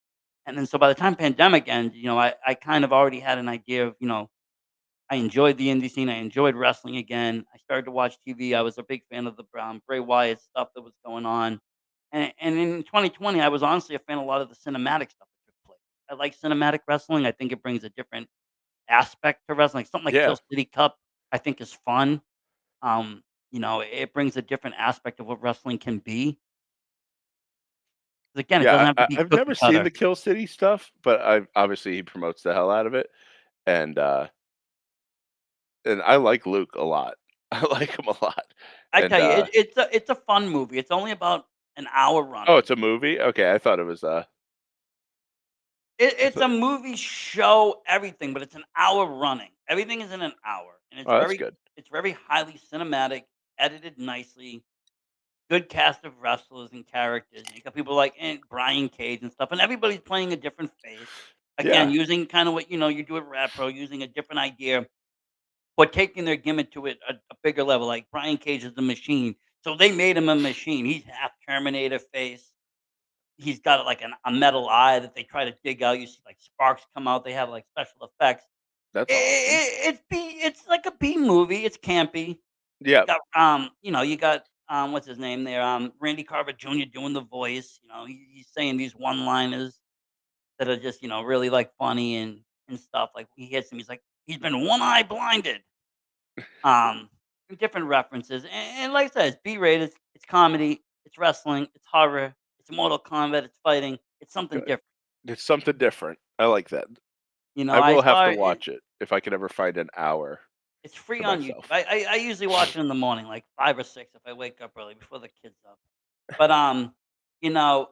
And then so by the time pandemic ended, I kind of already had an idea of, I enjoyed the indie scene. I enjoyed wrestling again. I started to watch TV. I was a big fan of the Bray Wyatt stuff that was going on. And in 2020, I was honestly a fan of a lot of the cinematic stuff that took place. I like cinematic wrestling. I think it brings a different aspect to wrestling. Like something like Kill Yeah. City Cup, I think is fun. It brings a different aspect of what wrestling can be. 'Cause again, it doesn't Yeah, have to be I've never cookie seen cutter. the Kill City stuff, but I obviously he promotes the hell out of it, and, uh, and I like Luke a lot. I like him a lot, I and, tell you, it's a fun movie. It's only about an hour oh, running. it's a movie? Okay, I thought it was, I It's thought a movie, show, everything, but it's an hour running. Everything is in an hour, and oh, that's good. it's very highly cinematic, edited nicely. good cast of wrestlers and characters. You got people like Brian Cage and stuff, and everybody's playing a different face. Again, Yeah, using kind of what you do at Rap Pro, using a different idea, but taking their gimmick to it a bigger level. Like Brian Cage is the Machine, so they made him a machine. He's half Terminator face. He's got like a metal eye that they try to dig out. You see like sparks come out. They have like special effects. that's awesome. It's like a B movie. It's campy. Yeah, You got what's his name there? Randy Carver Jr. doing the voice. He's saying these one-liners that are just really like funny and stuff. Like he hits him, he's like he's been one eye blinded. Um, Different references, and like I said, it's B-rated. It's comedy. It's wrestling. It's horror. It's Mortal Kombat. It's fighting. It's something good. different. It's something different. I like that. I I will have saw to it. watch it if I can ever find an hour It's free to on YouTube. myself. I usually watch it in the morning, like 5 or 6 if I wake up early before the kids up. But, you know,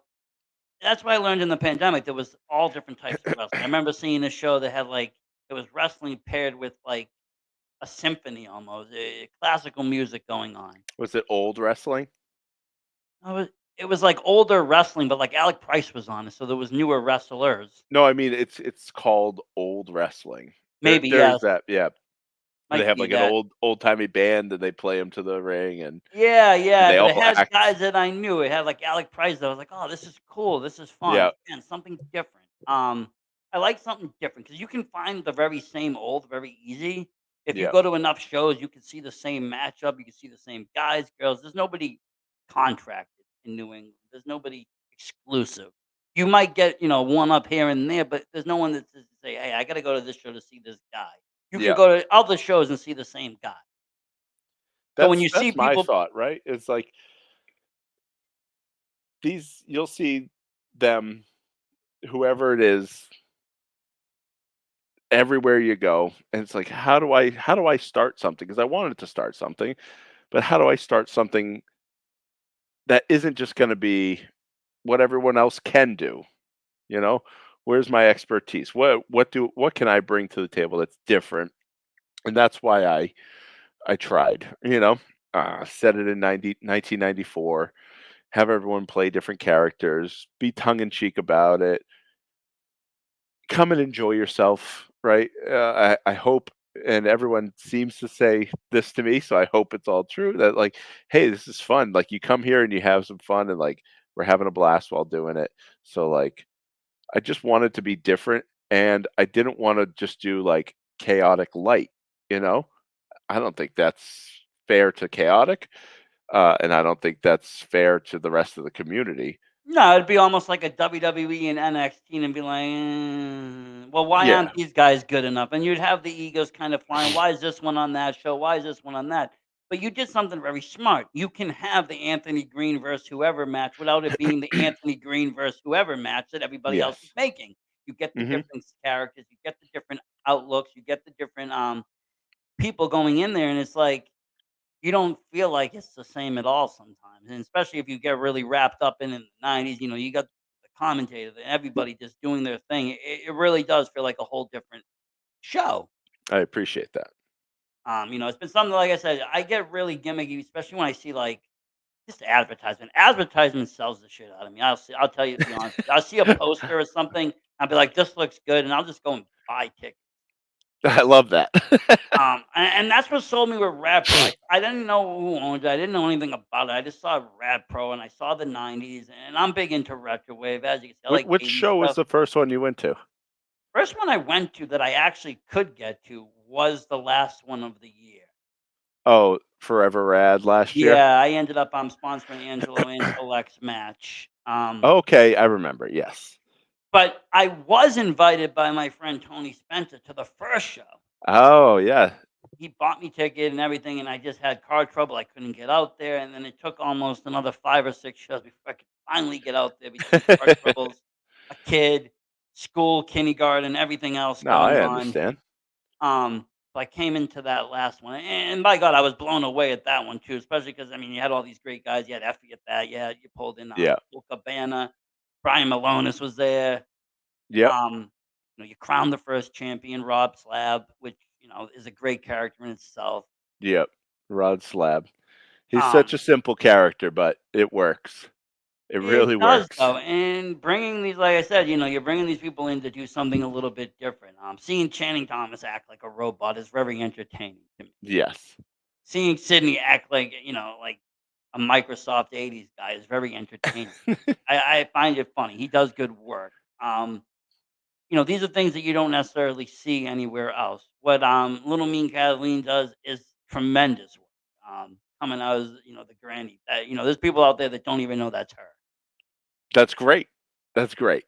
that's what I learned in the pandemic. There was all different types of wrestling. I remember seeing a show that had, like it was wrestling paired with, like, a symphony almost, classical music going on. Was it old wrestling? I was It was like older wrestling, but, like, Alec Price was on it, so there was newer wrestlers. No, I mean it's called old wrestling. Maybe, There's yes, that, yeah. Where they might have be like an that. old-timey band and they play them to the ring Yeah, and yeah, they but all it had act. guys that I knew. It had, like, Alec Price. I was like, "Oh, this is cool. This is fun." Yeah, Again, something different. I like something different because you can find the very same old very easy. If you yeah. go to enough shows, you can see the same matchup. You can see the same guys, girls. There's nobody contracted in New England. There's nobody exclusive. You might get, one up here and there, but there's no one that says say, "Hey, I gotta go to this show to see this guy." You can Yeah. go to other shows and see the same guy. So when you see That's my people. thought, right? It's like these you'll see them, whoever it is, everywhere you go, and it's like, how do I start something? Because I wanted to start something, but how do I start something that isn't just gonna be what everyone else can do, you know? Where's my expertise? What can I bring to the table that's different? And that's why I tried, set it in 1994, have everyone play different characters, be tongue in cheek about it, come and enjoy yourself, right? I hope, and everyone seems to say this to me, so I hope it's all true that like, hey, this is fun. Like you come here and you have some fun, and like we're having a blast while doing it. So like, I just wanted to be different, and I didn't want to just do like chaotic light. You know, I don't think that's fair to chaotic, and I don't think that's fair to the rest of the community. No, it'd be almost like a WWE and NXT and be like, well, why Yeah, aren't these guys good enough?" And you'd have the egos kind of flying. Why is this one on that show? Why is this one on that? But you did something very smart. You can have the Anthony Green versus whoever match without it being the Anthony Green versus whoever match that everybody else is yes, making. You get the hmm different characters, you get the different outlooks, you get the different people going in there, and it's like you don't feel like it's the same at all sometimes, and especially if you get really wrapped up in the '90s, you got the commentators and everybody just doing their thing. It really does feel like a whole different show. I appreciate that. It's been something like I said, I get really gimmicky, especially when I see like just advertisement. Advertisement sells the shit out of me. I'll tell you to be honest with you. I'll see a poster or something, I'll be like, "This looks good," and I'll just go and buy tickets. I love that. And that's what sold me with Rad Pro. I didn't know who owned it. I didn't know anything about it. I just saw Rad Pro and I saw the '90s, and I'm big into retro wave. As you can see, I like Which '80s show was stuff. the first one you went to? First one I went to that I actually could get to was the last one of the year. Oh, Forever Rad last year? Yeah, I ended up sponsoring Angelo Antolec's match. Okay, I remember, yes. But I was invited by my friend Tony Spencer to the first show. Oh, yeah. He bought me ticket and everything, and I just had car trouble. I couldn't get out there, and then it took almost another 5 or 6 shows before I could finally get out there between car troubles, a kid, school, kindergarten, everything else No, going I on. understand. So I came into that last one, and by God, I was blown away at that one too, especially because I mean, you had all these great guys. You had Effie at that. You pulled in Yeah. Colt Cabana, Brian Malonis was there. Yep, You crowned the first champion, Rob Slab, which is a great character in itself. yep. Rod Slab. He's such Um, a simple character, but it works. It it really does works. though, and bringing these, like I said, you're bringing these people in to do something a little bit different. Seeing Channing Thomas act like a robot is very entertaining to me. Yes. Seeing Sydney act like like a Microsoft '80s guy is very entertaining. I find it funny. He does good work. These are things that you don't necessarily see anywhere else. What Little Mean Kathleen does is tremendous work. Coming out as the granny. There's people out there that don't even know that's her. That's great. That's great.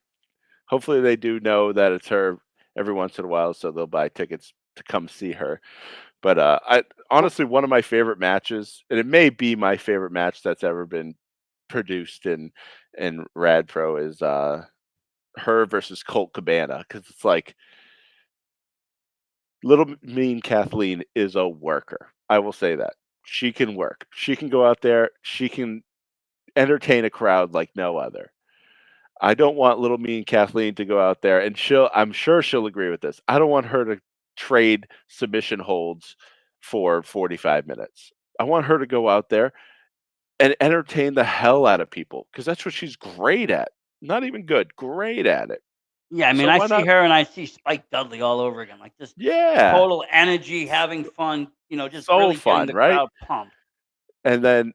Hopefully, they do know that it's her every once in a while, so they'll buy tickets to come see her. But, I Well, honestly, one of my favorite matches, and it may be my favorite match that's ever been produced in Rad Pro is, her versus Colt Cabana, because it's like Little Mean Kathleen is a worker. I will say that. She can work. She can go out there. She can entertain a crowd like no other. I don't want Little Mean Kathleen to go out there, and I'm sure she'll agree with this. I don't want her to trade submission holds for 45 minutes. I want her to go out there and entertain the hell out of people because that's what she's great at. Not even good, great at it. yeah, I mean, So I why see not? her and I see Spike Dudley all over again, like just Yeah. total energy, having fun, just So really getting fun, the right? crowd pumped. And then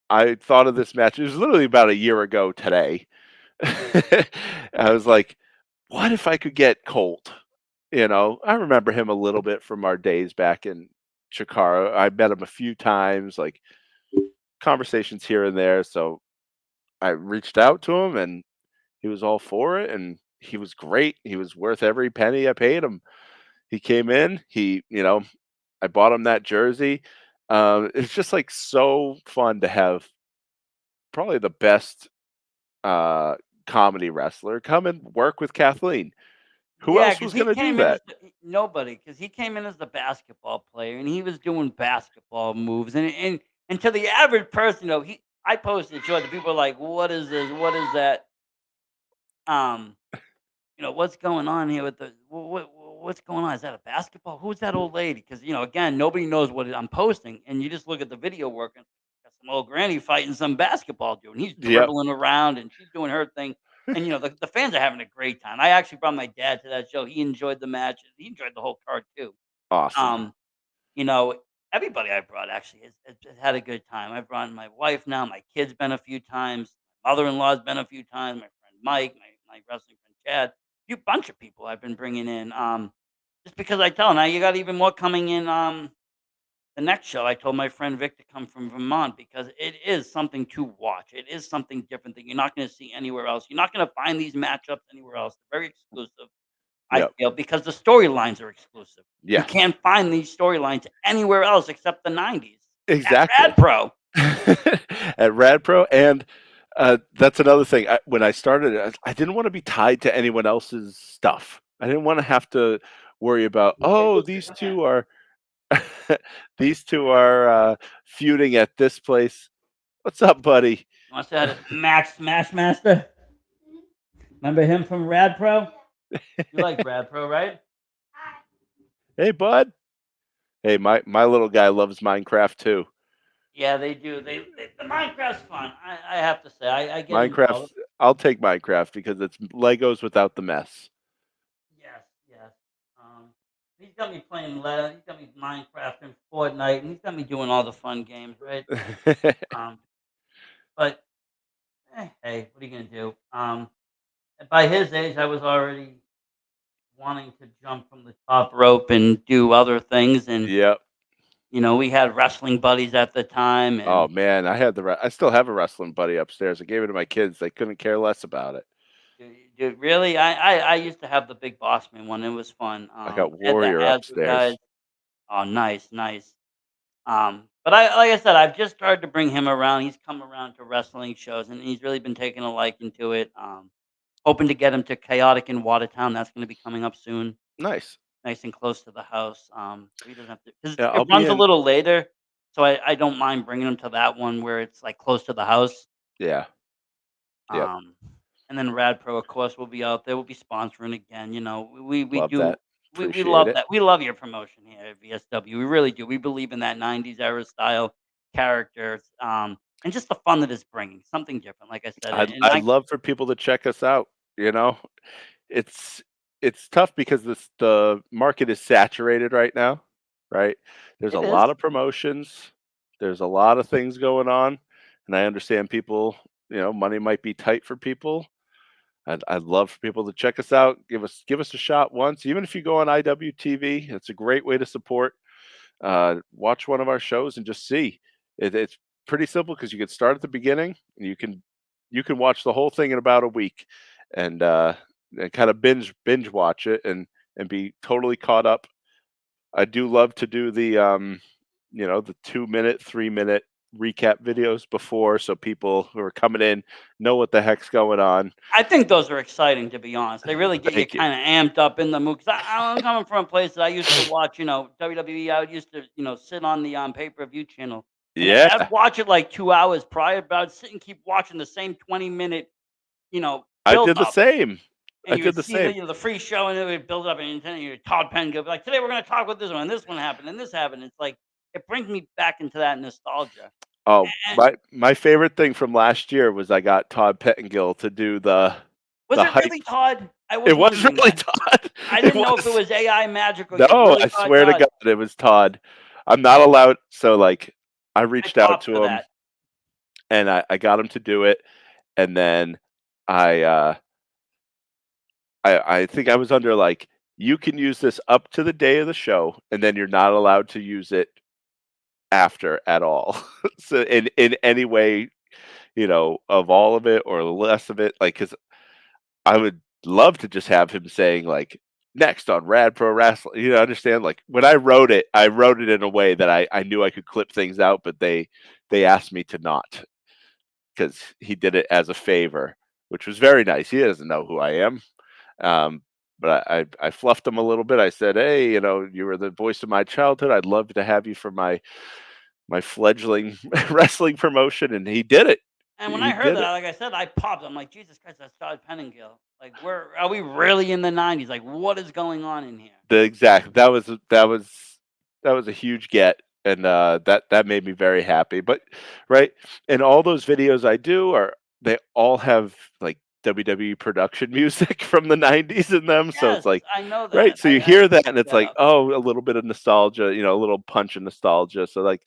I thought of this match. It was literally about a year ago today. I was like, what if I could get Colt? I remember him a little bit from our days back in Chicago. I met him a few times, like conversations here and there. So I reached out to him and he was all for it and he was great. He was worth every penny I paid him. He came in, I bought him that jersey. It's just like so fun to have probably the best uh, comedy wrestler come and work with Kathleen. Who Yeah, else because was he going to do came in that? as nobody, because he came in as the basketball player, and he was doing basketball moves, and to the average person, I posted short, the people are like, "What is this? What is that?" Um, what's going on here with what's going on? Is that a basketball? Who's that old lady? Because again, nobody knows what I'm posting, and you just look at the video work and got some old granny fighting some basketball dude, and he's Yep. dribbling around, and she's doing her thing, and the fans are having a great time. I actually brought my dad to that show. He enjoyed the match. He enjoyed the whole card too. Awesome. Um, you know, everybody I brought actually has had a good time. I brought my wife now. My kid's been a few times. My mother-in-law's been a few times. My friend Mike, my wrestling friend Chad, a few bunch of people I've been bringing in. Just because I tell now you got even more coming in. The next show, I told my friend Vic to come from Vermont because it is something to watch. It is something different that you're not going to see anywhere else. You're not going to find these matchups anywhere else. They're very exclusive. I Yep. feel, because the storylines are exclusive. You Yes. can't find these storylines anywhere else except the '90s at Rad Exactly. Pro. At Rad Pro, and that's another thing. When I started, I didn't want to be tied to anyone else's stuff. I didn't want to have to worry about, Hey, oh, listen, these come here. two are these two are feuding at this place. What's up, buddy? You want to say hi to Max Smashmaster? Remember him from Rad Pro? You like Rad Pro, right? Hey, bud. Hey, my little guy loves Minecraft too. Yeah, they do. The Minecraft's fun. I have to say, I get into all Minecraft. the I'll take Minecraft because it's Legos without the mess. yes, yes. Um, he's got me playing Led. He's got me Minecraft and Fortnite, and he's got me doing all the fun games, right? Um, but hey, what are you gonna do? By his age, I was already wanting to jump from the top rope and do other things, and Yep. we had wrestling buddies at the time, Oh and man, I still have a wrestling buddy upstairs. I gave it to my kids. They couldn't care less about it. really, I used to have the Big Boss Man one. It was fun. I got Had the Warrior Hazard guys. upstairs. Oh, nice, nice. But I like I said, I've just started to bring him around. He's come around to wrestling shows, and he's really been taking a liking to it. Hoping to get him to Chaotic in Watertown. That's going to be coming up soon. Nice. Nice and close to the house. So he doesn't have to, because Yeah, it I'll be runs a in. little later, so I don't mind bringing him to that one where it's, like, close to the house. Yeah. Yep. Um, and then Rad Pro, of course, will be out there. We'll be sponsoring again, we Love do that. we Appreciate love it. that. We love your promotion here at VSW. We really do. We believe in that '90s era style. characters, and just the fun that it's bringing, something different, like I said, I'd and I'd love for people to check us out, you know? It's it's tough because the market is saturated right now, right? There's a it is. lot of promotions, there's a lot of things going on, and I understand people, money might be tight for people. I'd love for people to check us out, give us a shot once, even if you go on IWTV, it's a great way to support. Watch one of our shows and just see. It's pretty simple because you can start at the beginning and you can watch the whole thing in about a week, and kind of binge watch it and be totally caught up. I do love to do the 2 minute, 3 minute recap videos before, so people who are coming in know what the heck's going on. I think those are exciting, to be honest. They really get you Thank you. kinda amped up in the mood, 'cause I'm coming from a place that I used to watch, WWE. I used to, sit on the, pay-per-view channel, and I'd Yeah, watch it, like, 2 hours prior, but I'd sit and keep watching the same 20-minute, I build did the up, same. and I you did would the see the, same. the free show, and it would build up, and then Todd Penn go be like, "Today we're gonna talk about this one, and this one happened, and this happened." It's like, it brings me back into that nostalgia. Oh, And my favorite thing from last year was I got Todd Pettengill to do was the it hype. really Todd? I was It was wondering really that. Todd. I It didn't know if it was. was AI magic or you No, really I thought swear to Todd. God, it was Todd. I'm not allowed, so, like, I I reached out popped for to him that. and I got him to do it, and then I, uh, I think I was under, like, "You can use this up to the day of the show, and then you're not allowed to use it after at all." So, in any way, of all of it or less of it, like, because I would love to just have him saying, like, "Next on Rad Pro Wrestling," understand? Like, when I wrote it in a way that I knew I could clip things out, but they asked me to not, because he did it as a favor, which was very nice. He doesn't know who I am, um, but I fluffed him a little bit. I said, "Hey, you were the voice of my childhood. I'd love to have you for my fledgling wrestling promotion," and he did it. And when He I heard did that, it. like I said, I popped. I'm like, Jesus Christ, that's Todd Penningill. Like, are we really in the '90s? Like, what is going on in here? The exact that was a huge get, and, that made me very happy, but right, and all those videos I do they all have, like, WWE production music from the '90s in them, so it's Yes, like I know right, that. so you I hear that picked and it's that like, up. oh, a little bit of nostalgia, a little punch of nostalgia, so, like,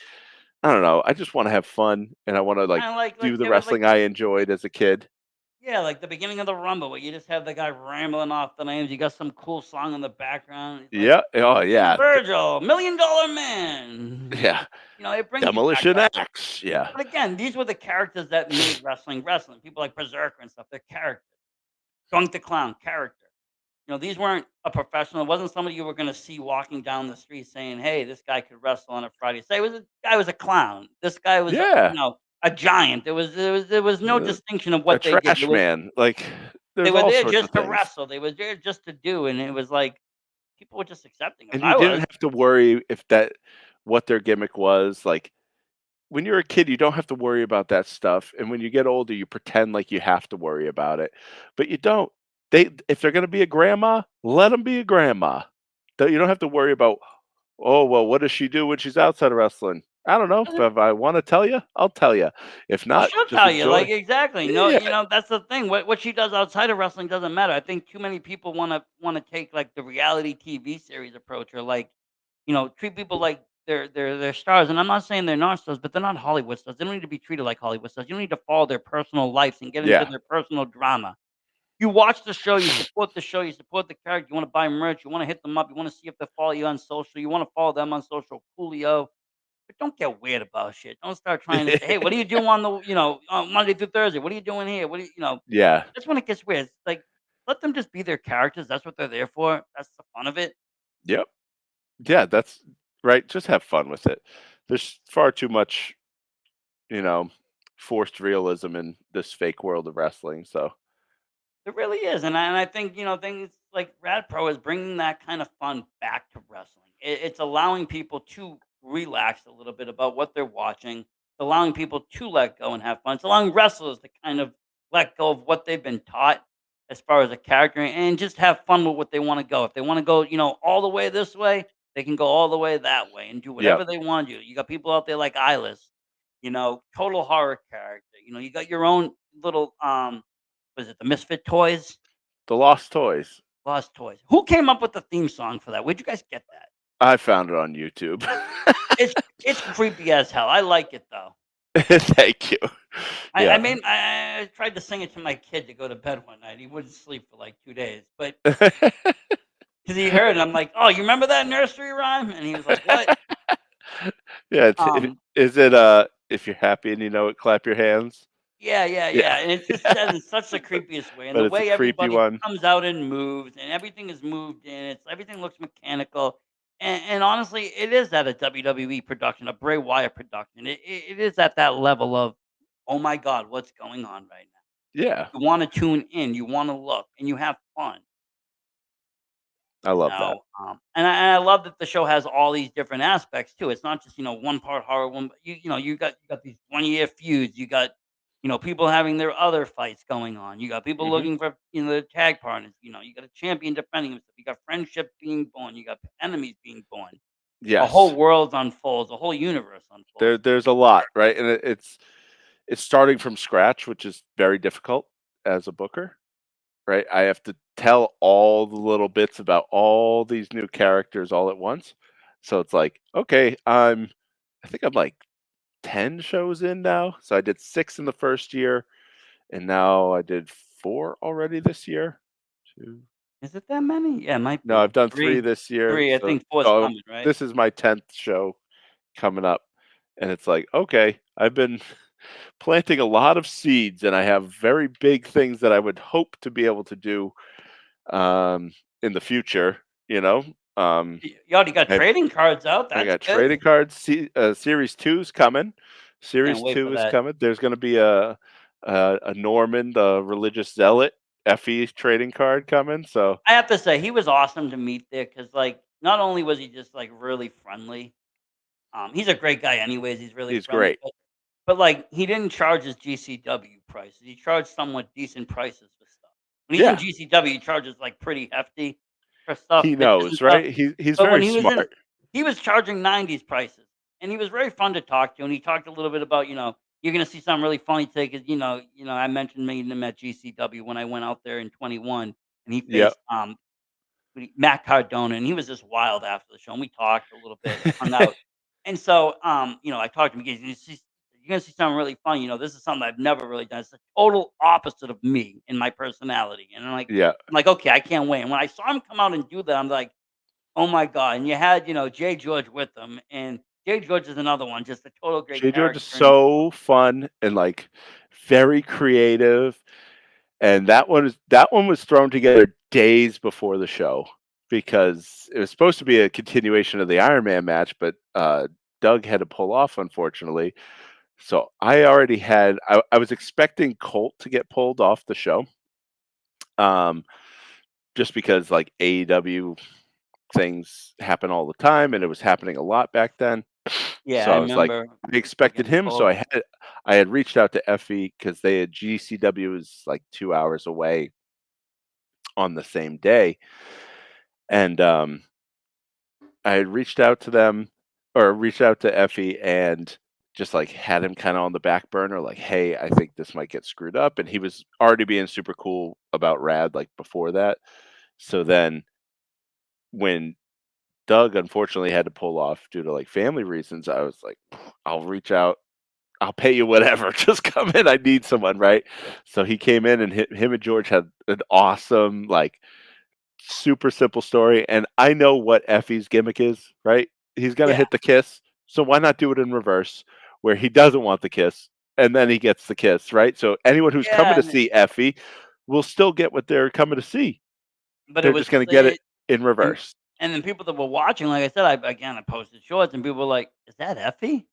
I don't know, I just wanna have fun, and I wanna, like, And like do the there was like wrestling I enjoyed as a kid. yeah, like the beginning of the Rumble where you just have the guy rambling off the names. You got some cool song in the background. He's like, Yeah, oh, King yeah, Virgil, $1 Million Man. yeah, It brings you back Demolition up. Axe, yeah. But again, these were the characters that made wrestling wrestling. People like Berserker and stuff. They're characters. Dunk the Clown, character. These weren't a professional. It wasn't somebody you were gonna see walking down the street saying, "Hey, this guy could wrestle on a Friday." Say, was a guy was a clown. This guy was, Yeah. a giant. There was no Uh, distinction of a what they did. trash man, like, They there's were all there sorts of just to things, wrestle. They were there just to do, and it was like people were just accepting of it. and you I didn't was. have to worry if that what their gimmick was, like, when you're a kid, you don't have to worry about that stuff, and when you get older, you pretend like you have to worry about it, but you don't. If they're gonna be a grandma, let them be a grandma. You don't have to worry about, "Oh, well, what does she do when she's outside of wrestling?" I don't know, if I wanna tell you, I'll tell you. If Oh, not, she'll just tell you, like, enjoy. exactly. No, Yeah, that's the thing. What she does outside of wrestling doesn't matter. I think too many people wanna take like the reality TV series approach, or like, treat people like they're stars. And I'm not saying they're not stars, but they're not Hollywood stars. They don't need to be treated like Hollywood stars. You don't need to follow their personal lives and get into yeah, their personal drama. You watch the show, you support the show, you support the character. You want to buy merch, you want to hit them up, you want to see if they follow you on social, you want to follow them on social. Coolio. But don't get weird about shit. Don't start trying to say, "Hey, what do you do on on Monday through Thursday? What are you doing here? What do you?" yeah, That's when it gets weird. It's like, let them just be their characters. That's what they're there for. That's the fun of it. yep. Yeah, that's right, just have fun with it. There's far too much, you know, forced realism in this fake world of wrestling, so It really is, and I think things like Rad Pro is bringing that kind of fun back to wrestling. It's allowing people to relax a little bit about what they're watching. It's allowing people to let go and have fun. It's allowing wrestlers to kind of let go of what they've been taught as far as a character, and just have fun with what they want to go. If they want to go, all the way this way, they can go all the way that way and do yep. whatever they want to do. You got people out there like Eyeless. total horror character. You got your own little was it the Misfit Toys? The Lost Toys. Lost Toys. Who came up with the theme song for that? Where'd you guys get that? I found it on YouTube. It's it's creepy as hell. I like it though. Thank you. I Yeah. mean, I tried to sing it to my kid to go to bed one night. He wouldn't sleep for like 2 days, but because he heard it, I'm like, "Oh, you remember that nursery rhyme?" And he was like, "What?" Yeah, Um, is it, if you're happy and you know it, clap your hands? yeah, yeah, Yeah, yeah, and it's just said in such the creepiest way, and but the it's a way creepy everybody one. comes out and moves, and everything is moved in. Everything looks mechanical, and honestly, it is at a WWE production, a Bray Wyatt production. It is at that level of, oh my god, what's going on right now? Yeah, You want to tune in, you want to look, and you have fun. I love that. And I love that the show has all these different aspects too. It's not just one part horror, you got these 1 year feuds. You got people having their other fights going on. You got people Mhm. looking for their tag partners. You got a champion defending himself. You got friendship being born. You got enemies being born. A whole Yes. world unfolds. A whole universe unfolds. There's a lot, right? And it's starting from scratch, which is very difficult as a booker, right? I have to tell all the little bits about all these new characters all at once. So it's like, okay, I think I'm like 10 shows in now. So I did 6 in the first year, and now I did 4 already this year. 2. Is it that many? Yeah, it might No, I've be done 3 three. this year. Three. I So think four's so coming. Right. this is my 10th show coming up, and it's like, okay, I've been planting a lot of seeds, and I have very big things that I would hope to be able to do um, in the future. You know, um, You already got I, trading cards out. I That's got good. trading cards. Series two's coming. Can't Series wait for two is that. coming. There's going to be a Norman, the religious zealot, FE trading card coming. So I have to say, he was awesome to meet there because, like, not only was he just, like, really friendly, he's a great guy anyways, he's really he's friendly, great. but, like, he didn't charge his GCW prices, he charged somewhat decent prices for stuff. When he's in Yeah, GCW, he charges, like, pretty hefty for stuff, he pitches and knows, stuff, right? He's but when very he was in smart. he was charging '90s prices, and he was very fun to talk to, and he talked a little bit about, "You're gonna see something really funny today 'cause, I mentioned meeting him at GCW when I went out there in '21, and he Yep. faced, Matt Cardona, and he was just wild after the show, and we talked a little bit, hung out. And so, I talked to him again. You're gonna see something really funny. This is something I've never really done. It's the total opposite of me in my personality. And Yeah. I'm like, okay, I can't wait. And when I saw him come out and do that, I'm like, oh my god. And you had, Jay George with him, and Jay George is another one, just a total great Jay George is character in himself. so fun and like very creative. And that one was thrown together days before the show because it was supposed to be a continuation of the Iron Man match, but Doug had to pull off, unfortunately. So I was expecting Colt to get pulled off the show, um, just because like AEW things happen all the time, and it was happening a lot back then. Yeah, So I I was like, remember I people expected getting him. So pulled. I had reached out to Effie because they had GCW was like 2 hours away on the same day, and I had reached out to them or reached out to Effie and just like had him kind of on the back burner, like, hey, I think this might get screwed up, and he was already being super cool about Rad like before that. So then when Doug unfortunately had to pull off due to like family reasons, I was like, I'll reach out. I'll pay you whatever. Just come in. I need someone, right? So he came in, and him and George had an awesome, like, super simple story. And I know what Effie's gimmick is, right? He's gonna Yeah, hit the kiss. So why not do it in reverse, where he doesn't want the kiss, and then he gets the kiss, right? So anyone who's coming yeah, to see Effie will still get what they're coming to see. but it They're was just gonna get it it, in and reverse. and then people that were watching, like I said, I posted shorts, and people were like, "Is that Effie?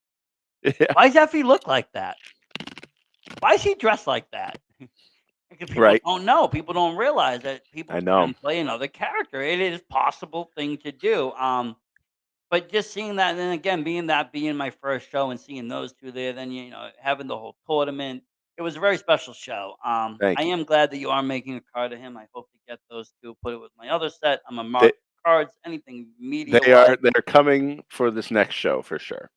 Yeah, Why does Effie look like that? Why is he dressed like that?" Because people right. don't know. People don't realize that people I know. can play another character. It is possible thing to do. But just seeing that, and then again, being my first show and seeing those two there, then having the whole tournament, it was a very special show. I Thank you. am glad that you are making a card of him. I hope to get those two, put it with my other set. I'm a They mark cards, anything media they wise. are they're coming for this next show for sure.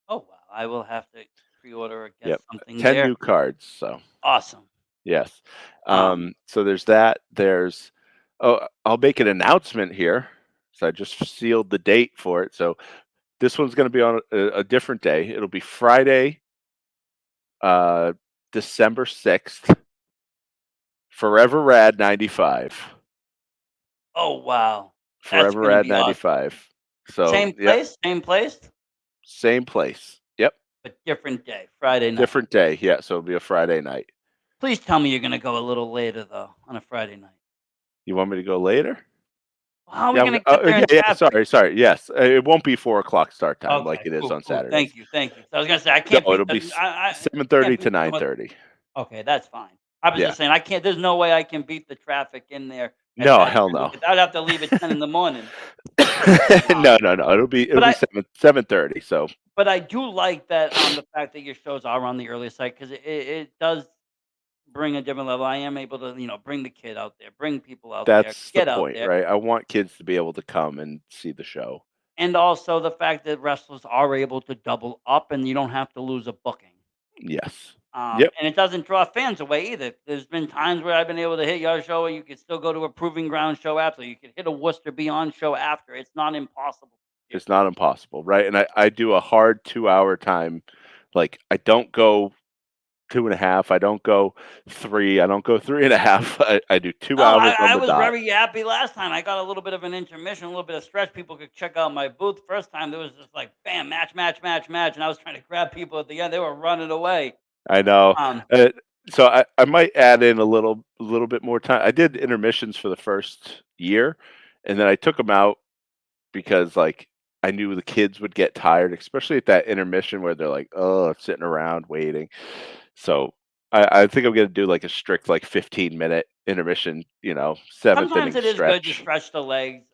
Oh wow, I will have to. pre-order or get Yep. something 10 there. new cards. So Awesome. yes. Um, So there's that. There's I'll make an announcement here. So I just sealed the date for it. So this one's going to be on a different day. It'll be Friday, uh, December 6th. Forever Rad 95. oh wow, that's Forever gonna Rad be awesome. 95. So, Same yep, place, same place, same place. Yep, but different day, Friday night. different day. Yeah, so it'll be a Friday night. Please tell me you're gonna go a little later though on a Friday night. You want me to go later? How are we Yeah, gonna get there yeah, in yeah. traffic? Sorry. Yes, it won't be 4 o'clock start time like Okay, it is cool, on cool. Saturdays. Thank you, thank you. So I was gonna say I No, can't beat it'll be the I 7:30 can't to beat some of. 9:30. Okay, that's fine. I was Yeah. just saying I can't. There's no way I can beat the traffic in there at No, that hell time no. because I'd have to leave at 10 in the morning. No, Um, no, no. It'll but be I 7:30. So but I do like that the fact that your shows are on the earlier side because it does bring a different level. I am able to bring the kid out there, bring people out there, that's the get out point, there. right? I want kids to be able to come and see the show. And also the fact that wrestlers are able to double up and you don't have to lose a booking. Yes. Yep. And it doesn't draw fans away either. There's been times where I've been able to hit your show and you could still go to a proving ground show after. You could hit a Worcester Beyond show after. It's not impossible to do. It's not impossible, right? And I do a hard 2 hour time. Like I don't go 2.5. I don't go 3. I don't go 3.5. I do two No, hours on I the was dot. very happy last time. I got a little bit of an intermission, a little bit of stretch. People could check out my booth. First time there was just like bam, match, match, match, match, and I was trying to grab people at the end. They were running away. I know. Um, Uh, so I might add in a little bit more time. I did intermissions for the first year, and then I took them out because like I knew the kids would get tired, especially at that intermission where they're like, "Oh, sitting around waiting." So I think I'm gonna do like a strict like 15-minute intermission, seventh Sometimes inning it is good to stretch. stretch the legs.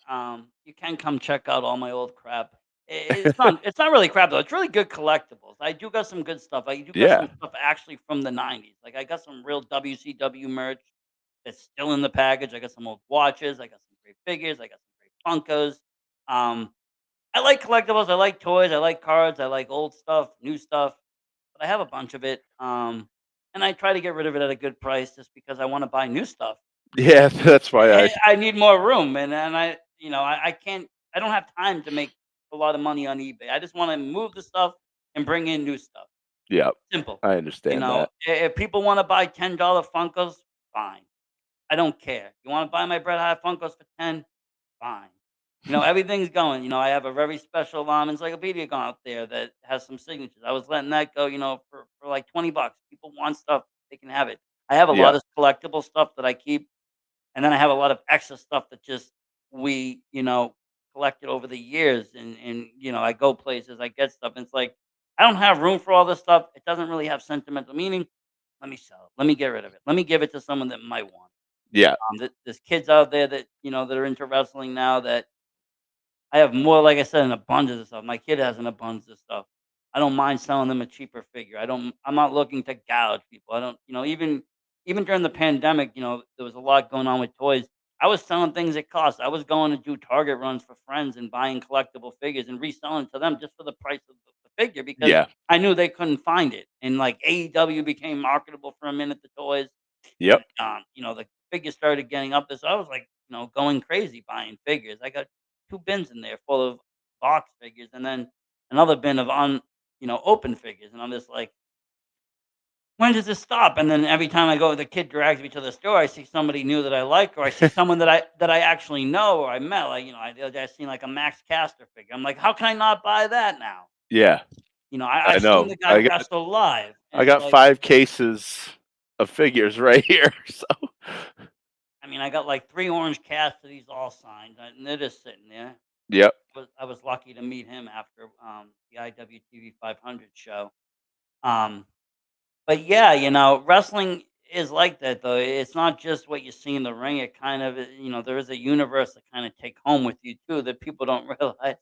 You can come check out all my old crap. It's not really crap though. It's really good collectibles. I do got some good stuff. I do got Yeah, some stuff actually from the '90s. Like I got some real WCW merch that's still in the package. I got some old watches. I got some great figures. I got some great Funkos. Um, I like collectibles. I like toys. I like cards. I like old stuff, new stuff. But I have a bunch of it. And I try to get rid of it at a good price just because I want to buy new stuff. yeah. That's why I. I need more room, and I can't. I don't have time to make a lot of money on eBay. I just want to move the stuff and bring in new stuff. Yeah, Simple. I understand that. If people want to buy $10 Funkos, fine. I don't care. You want to buy my Bret Hart Funkos for 10, fine. Everything's going. I have a very special encyclopedia going out there that has some signatures. I was letting that go, for like $20. People want stuff, they can have it. I have a Yeah, lot of collectible stuff that I keep and then I have a lot of extra stuff that just collected over the years and I go places, I get stuff, and it's like, I don't have room for all this stuff. It doesn't really have sentimental meaning. Let me sell it. Let me get rid of it. Let me give it to someone that might want yeah, it. There's kids out there that are into wrestling now that I have more, like I said, an abundance of stuff. My kid has an abundance of stuff. I don't mind selling them a cheaper figure. I'm not looking to gouge people. I don't, even during the pandemic, there was a lot going on with toys. I was selling things at cost. I was going to do Target runs for friends and buying collectible figures and reselling to them just for the price of the figure because yeah. I knew they couldn't find it. And like AEW became marketable for a minute, the toys, and Yep. the figures started getting up there. So I was like, going crazy buying figures. I got 2 bins in there full of box figures and then another bin of open figures, and I'm just like, "When does this stop?" And then every time I go, the kid drags me to the store, I see somebody new that I like, or I see someone that I actually know or I met, like, I seen, like, a Max Caster figure. I'm like, "How can I not buy that now?" Yeah, I I seen know. the guy wrestle live, and I it's got like 5 cases of figures right here. So I got, like, 3 orange Cassidys all signed, and they're just sitting there. yep. I was lucky to meet him after, the IWTV 500 show. Um But yeah, wrestling is like that though. It's not just what you see in the ring. It kind of, there is a universe to kind of take home with you too that people don't realize.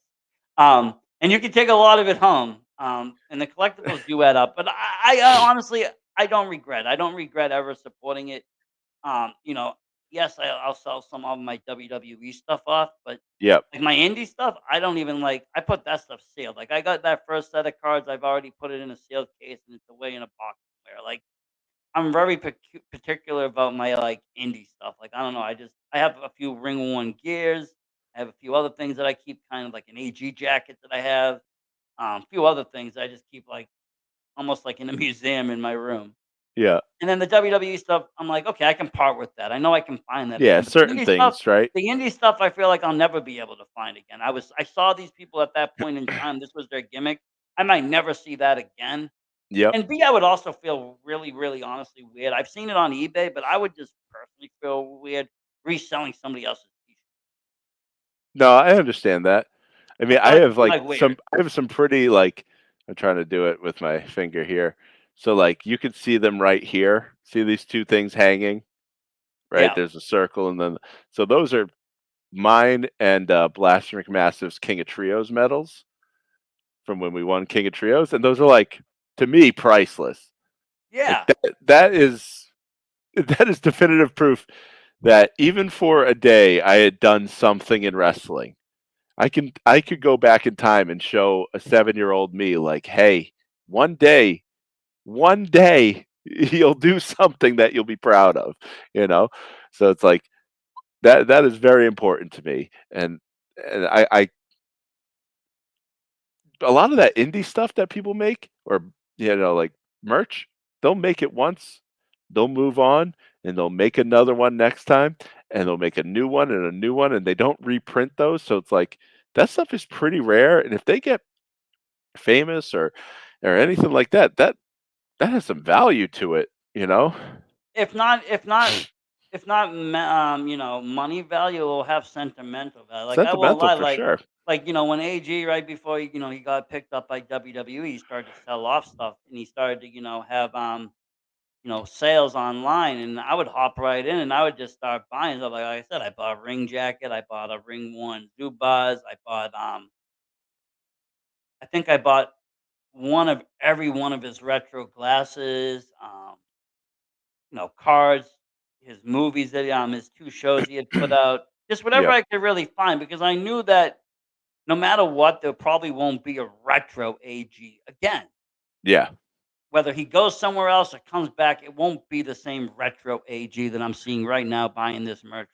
And you can take a lot of it home. And the collectibles do add up. But I honestly, I don't regret. I don't regret ever supporting it. You know, yes, I'll sell some of my WWE stuff off, but Yep. like my indie stuff, I don't even like. I put that stuff sealed. Like I got that first set of cards, I've already put it in a sealed case and it's away in a box somewhere. Like I'm very particular about my like indie stuff. Like I don't know, I have a few ring worn gears. I have a few other things that I keep, kind of like an AG jacket that I have. A few other things I just keep like almost like in a museum in my room. Yeah. And then the WWE stuff, I'm like, "Okay, I can part with that. I know I can find that Yeah, again." But certain things, right? the indie stuff, I feel like I'll never be able to find again. I saw these people at that point in time, this was their gimmick. I might never see that again. Yep. And B, I would also feel really, really honestly weird. I've seen it on eBay, but I would just personally feel weird reselling somebody else's T-shirt. No, I understand that. I I mean, feel like it's like weird. I have some pretty, like, I'm trying to do it with my finger here. So, like, you could see them right here. See these 2 things hanging, right? Yeah. There's a circle, and then so those are mine and, Blaster McMassive's King of Trios medals from when we won King of Trios, and those are, like, to me, priceless. Like, Yeah. that is that is definitive proof that even for a day, I had done something in wrestling. I could go back in time and show a 7-year-old me like, "Hey, one day one day you'll do something that you'll be proud of," you know? So it's like that is very important to me, and I a lot of that indie stuff that people make or, like, merch, they'll make it once, they'll move on, and they'll make another one next time, and they'll make a new one and a new one, and they don't reprint those, so it's like, that stuff is pretty rare, and if they get famous or anything like that, that has some value to it, you know? If not if not if not money value, will have sentimental value. Like, I won't Sentimental lie, for sure. when AG, right before, he got picked up by WWE, he started to sell off stuff, and he started to, have, sales online, and I would hop right in, and I would just start buying stuff. Like I said, I bought a ring jacket, I bought a ring worn Zubaz, I bought, I think I bought one of every one of his retro glasses, cards, his movies that his 2 shows he had put out, just whatever Yep. I could really find, because I knew that no matter what, there probably won't be a retro AG again. Yeah. Whether he goes somewhere else or comes back, it won't be the same retro AG that I'm seeing right now buying this merch.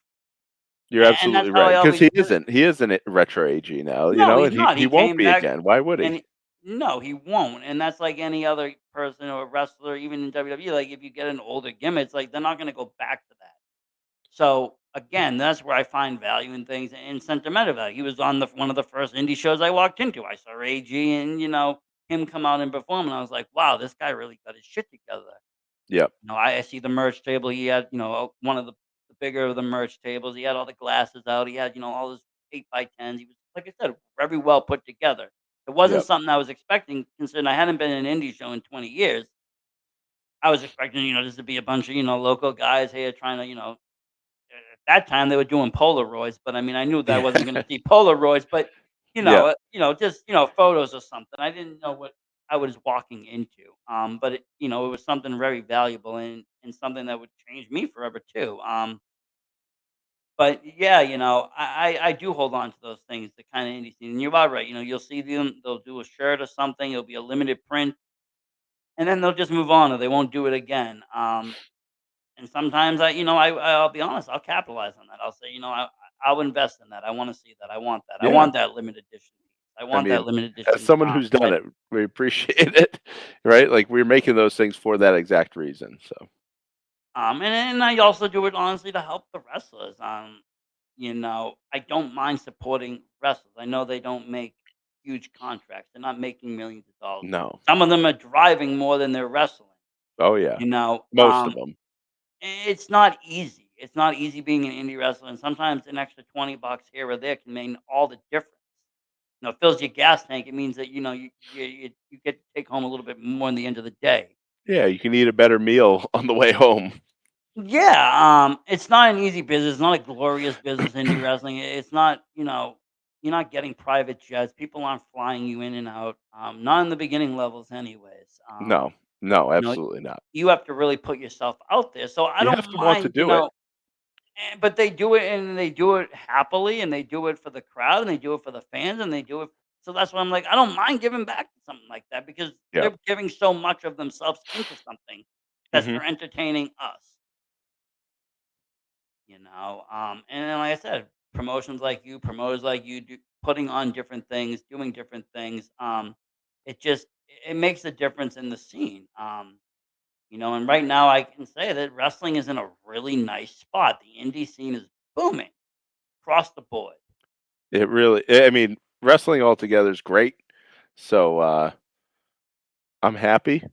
You're And that's absolutely how I right because always did. he isn't a retro AG now, No, he's and not. he He won't came be back, again. Why would and he? no, he won't. And that's like any other person or wrestler, even in WWE. Like, if you get an older gimmick, it's like they're not going to go back to that. So again, that's where I find value in things and sentimental value. He was on one of the first indie shows I walked into. I saw AG and him come out and perform, and I was like, wow, this guy really got his shit together. Yep. I see the merch table. He had, one of the bigger of the merch tables. He had all the glasses out. He had, all his 8x10s. He was, like I said, very well put together. It wasn't Yep. something I was expecting, considering I hadn't been in an indie show in 20 years. I was expecting, just to be a bunch of, local guys here trying to, at that time they were doing Polaroids, but I mean, I knew that I wasn't going to see Polaroids, but Yep. just photos or something. I didn't know what I was walking into, but it was something very valuable and something that would change me forever too. But yeah, I do hold on to those things, the kind of indie scene. And you're about right. You'll see them, they'll do a shirt or something. It'll be a limited print, and then they'll just move on, or they won't do it again. And sometimes I'll be honest, I'll capitalize on that. I'll say, I'll invest in that. I wanna see that. I want that. I Yeah. want that limited edition piece. I I want that mean, limited as edition, someone who's done head. it, we appreciate it, right? Like, we're making those things for that exact reason, so And I also do it honestly to help the wrestlers. I don't mind supporting wrestlers. I know they don't make huge contracts. They're not making millions of dollars. no. Some of them are driving more than they're wrestling, Oh, yeah. you know? Most of them. It's not easy. It's not easy being an indie wrestler, and sometimes an extra $20 here or there can mean all the difference. It fills your gas tank. It means that, you get to take home a little bit more in the end of the day. Yeah, you can eat a better meal on the way home. Yeah, it's not an easy business. It's not a glorious business, indie wrestling. It's not, you're not getting private jets. People aren't flying you in and out. Not in the beginning levels anyways. No. No, You know, absolutely not. you have to really put yourself out there. So I You don't have to want to mind, do it. but they do it, and they do it happily, and they do it for the crowd, and they do it for the fans, and they do it so that's why I'm like, I don't mind giving back to something like that because Yeah. they're giving so much of themselves into something that's Hmm. for entertaining us, and then, like I said, promoters like you do putting on different things, doing different things, it just it makes a difference in the scene, and right now I can say that wrestling is in a really nice spot. The indie scene is booming across the board. It really, I mean, wrestling altogether is great. So I'm happy.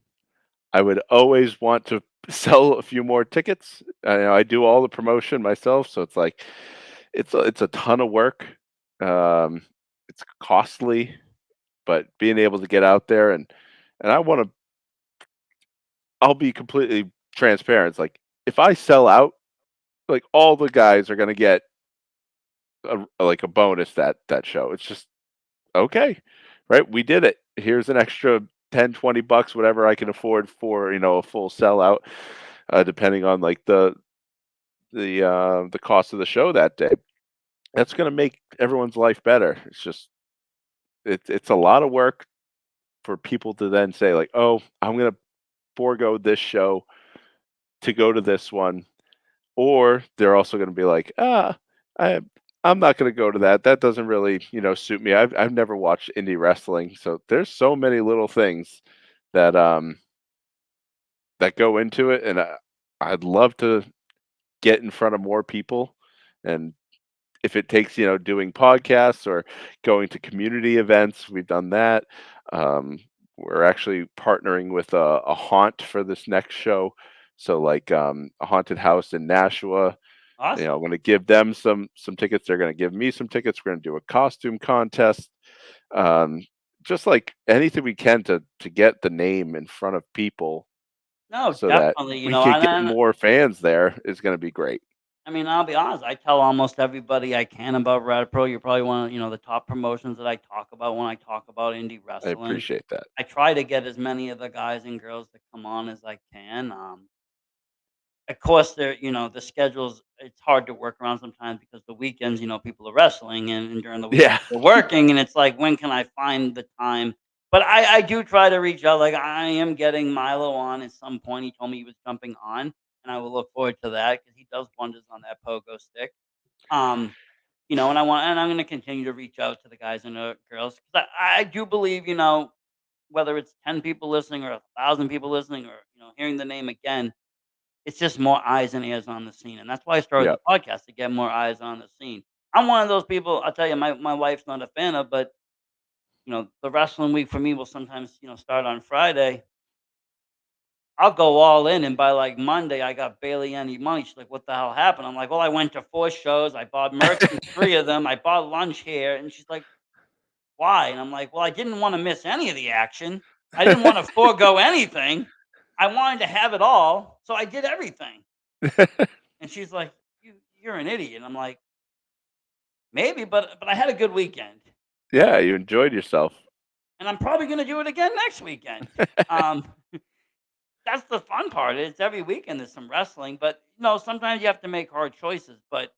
I would always want to sell a few more tickets. I do all the promotion myself, so it's like it's a ton of work. Um, it's costly, but being able to get out there and I want to, I'll be completely transparent. It's like if I sell out, like all the guys are gonna get like a bonus that show. It's just okay, right? We did it. Here's an extra 10, $20, whatever I can afford for a full sellout, depending on like the cost of the show that day. That's gonna make everyone's life better. It's a lot of work for people to then say like, oh, I'm gonna forego this show to go to this one, or they're also gonna be like, I I'm not gonna go to that. That doesn't really, suit me. I've never watched indie wrestling, so there's so many little things that that go into it, and I'd love to get in front of more people, and if it takes, doing podcasts or going to community events, we've done that. Um, we're actually partnering with a haunt for this next show. So like a haunted house in Nashua, I'm Awesome. going to give them some tickets. They're going to give me some tickets. We're going to do a costume contest. Um, just like anything we can to get the name in front of people No, so that definitely, we could get and more fans there is going to be great. I mean, I'll be honest, I tell almost everybody I can about Red Pro. You're probably one of, the top promotions that I talk about when I talk about indie I wrestling. appreciate that. I try to get as many of the guys and girls to come on as I can. Of course, the schedules, it's hard to work around sometimes because the weekends, people are wrestling and during the weekends Yeah. they're working, and it's like, when can I find the time? But I do try to reach out. Like, I am getting Milo on at some point. He told me he was jumping on, and I will look forward to that because he does wonders on that pogo stick. Um, and I'm going to continue to reach out to the guys and the girls because I do believe, whether it's 10 people listening or 1,000 people listening or hearing the name again, it's just more eyes and ears on the scene, and that's why I started Yeah. the podcast, to get more eyes on the scene. I'm one of those people, I'll tell you, my wife's not a fan of, but, the wrestling week for me will sometimes, start on Friday. I'll go all in, and by, like, Monday, I got barely any money. She's like, "What the hell happened?" I'm like, "Well, I went to 4 shows, I bought merch in 3 of them, I bought lunch here," and she's like, "Why?" And I'm like, "Well, I didn't wanna miss any of the action. I didn't wanna forego anything. I wanted to have it all, so I did everything." And she's like, You're an idiot." I'm like, "Maybe, but I had a good weekend, Yeah, you enjoyed yourself. and I'm probably gonna do it again next weekend." Um, that's the fun part. It's every weekend there's some wrestling, but sometimes you have to make hard choices. But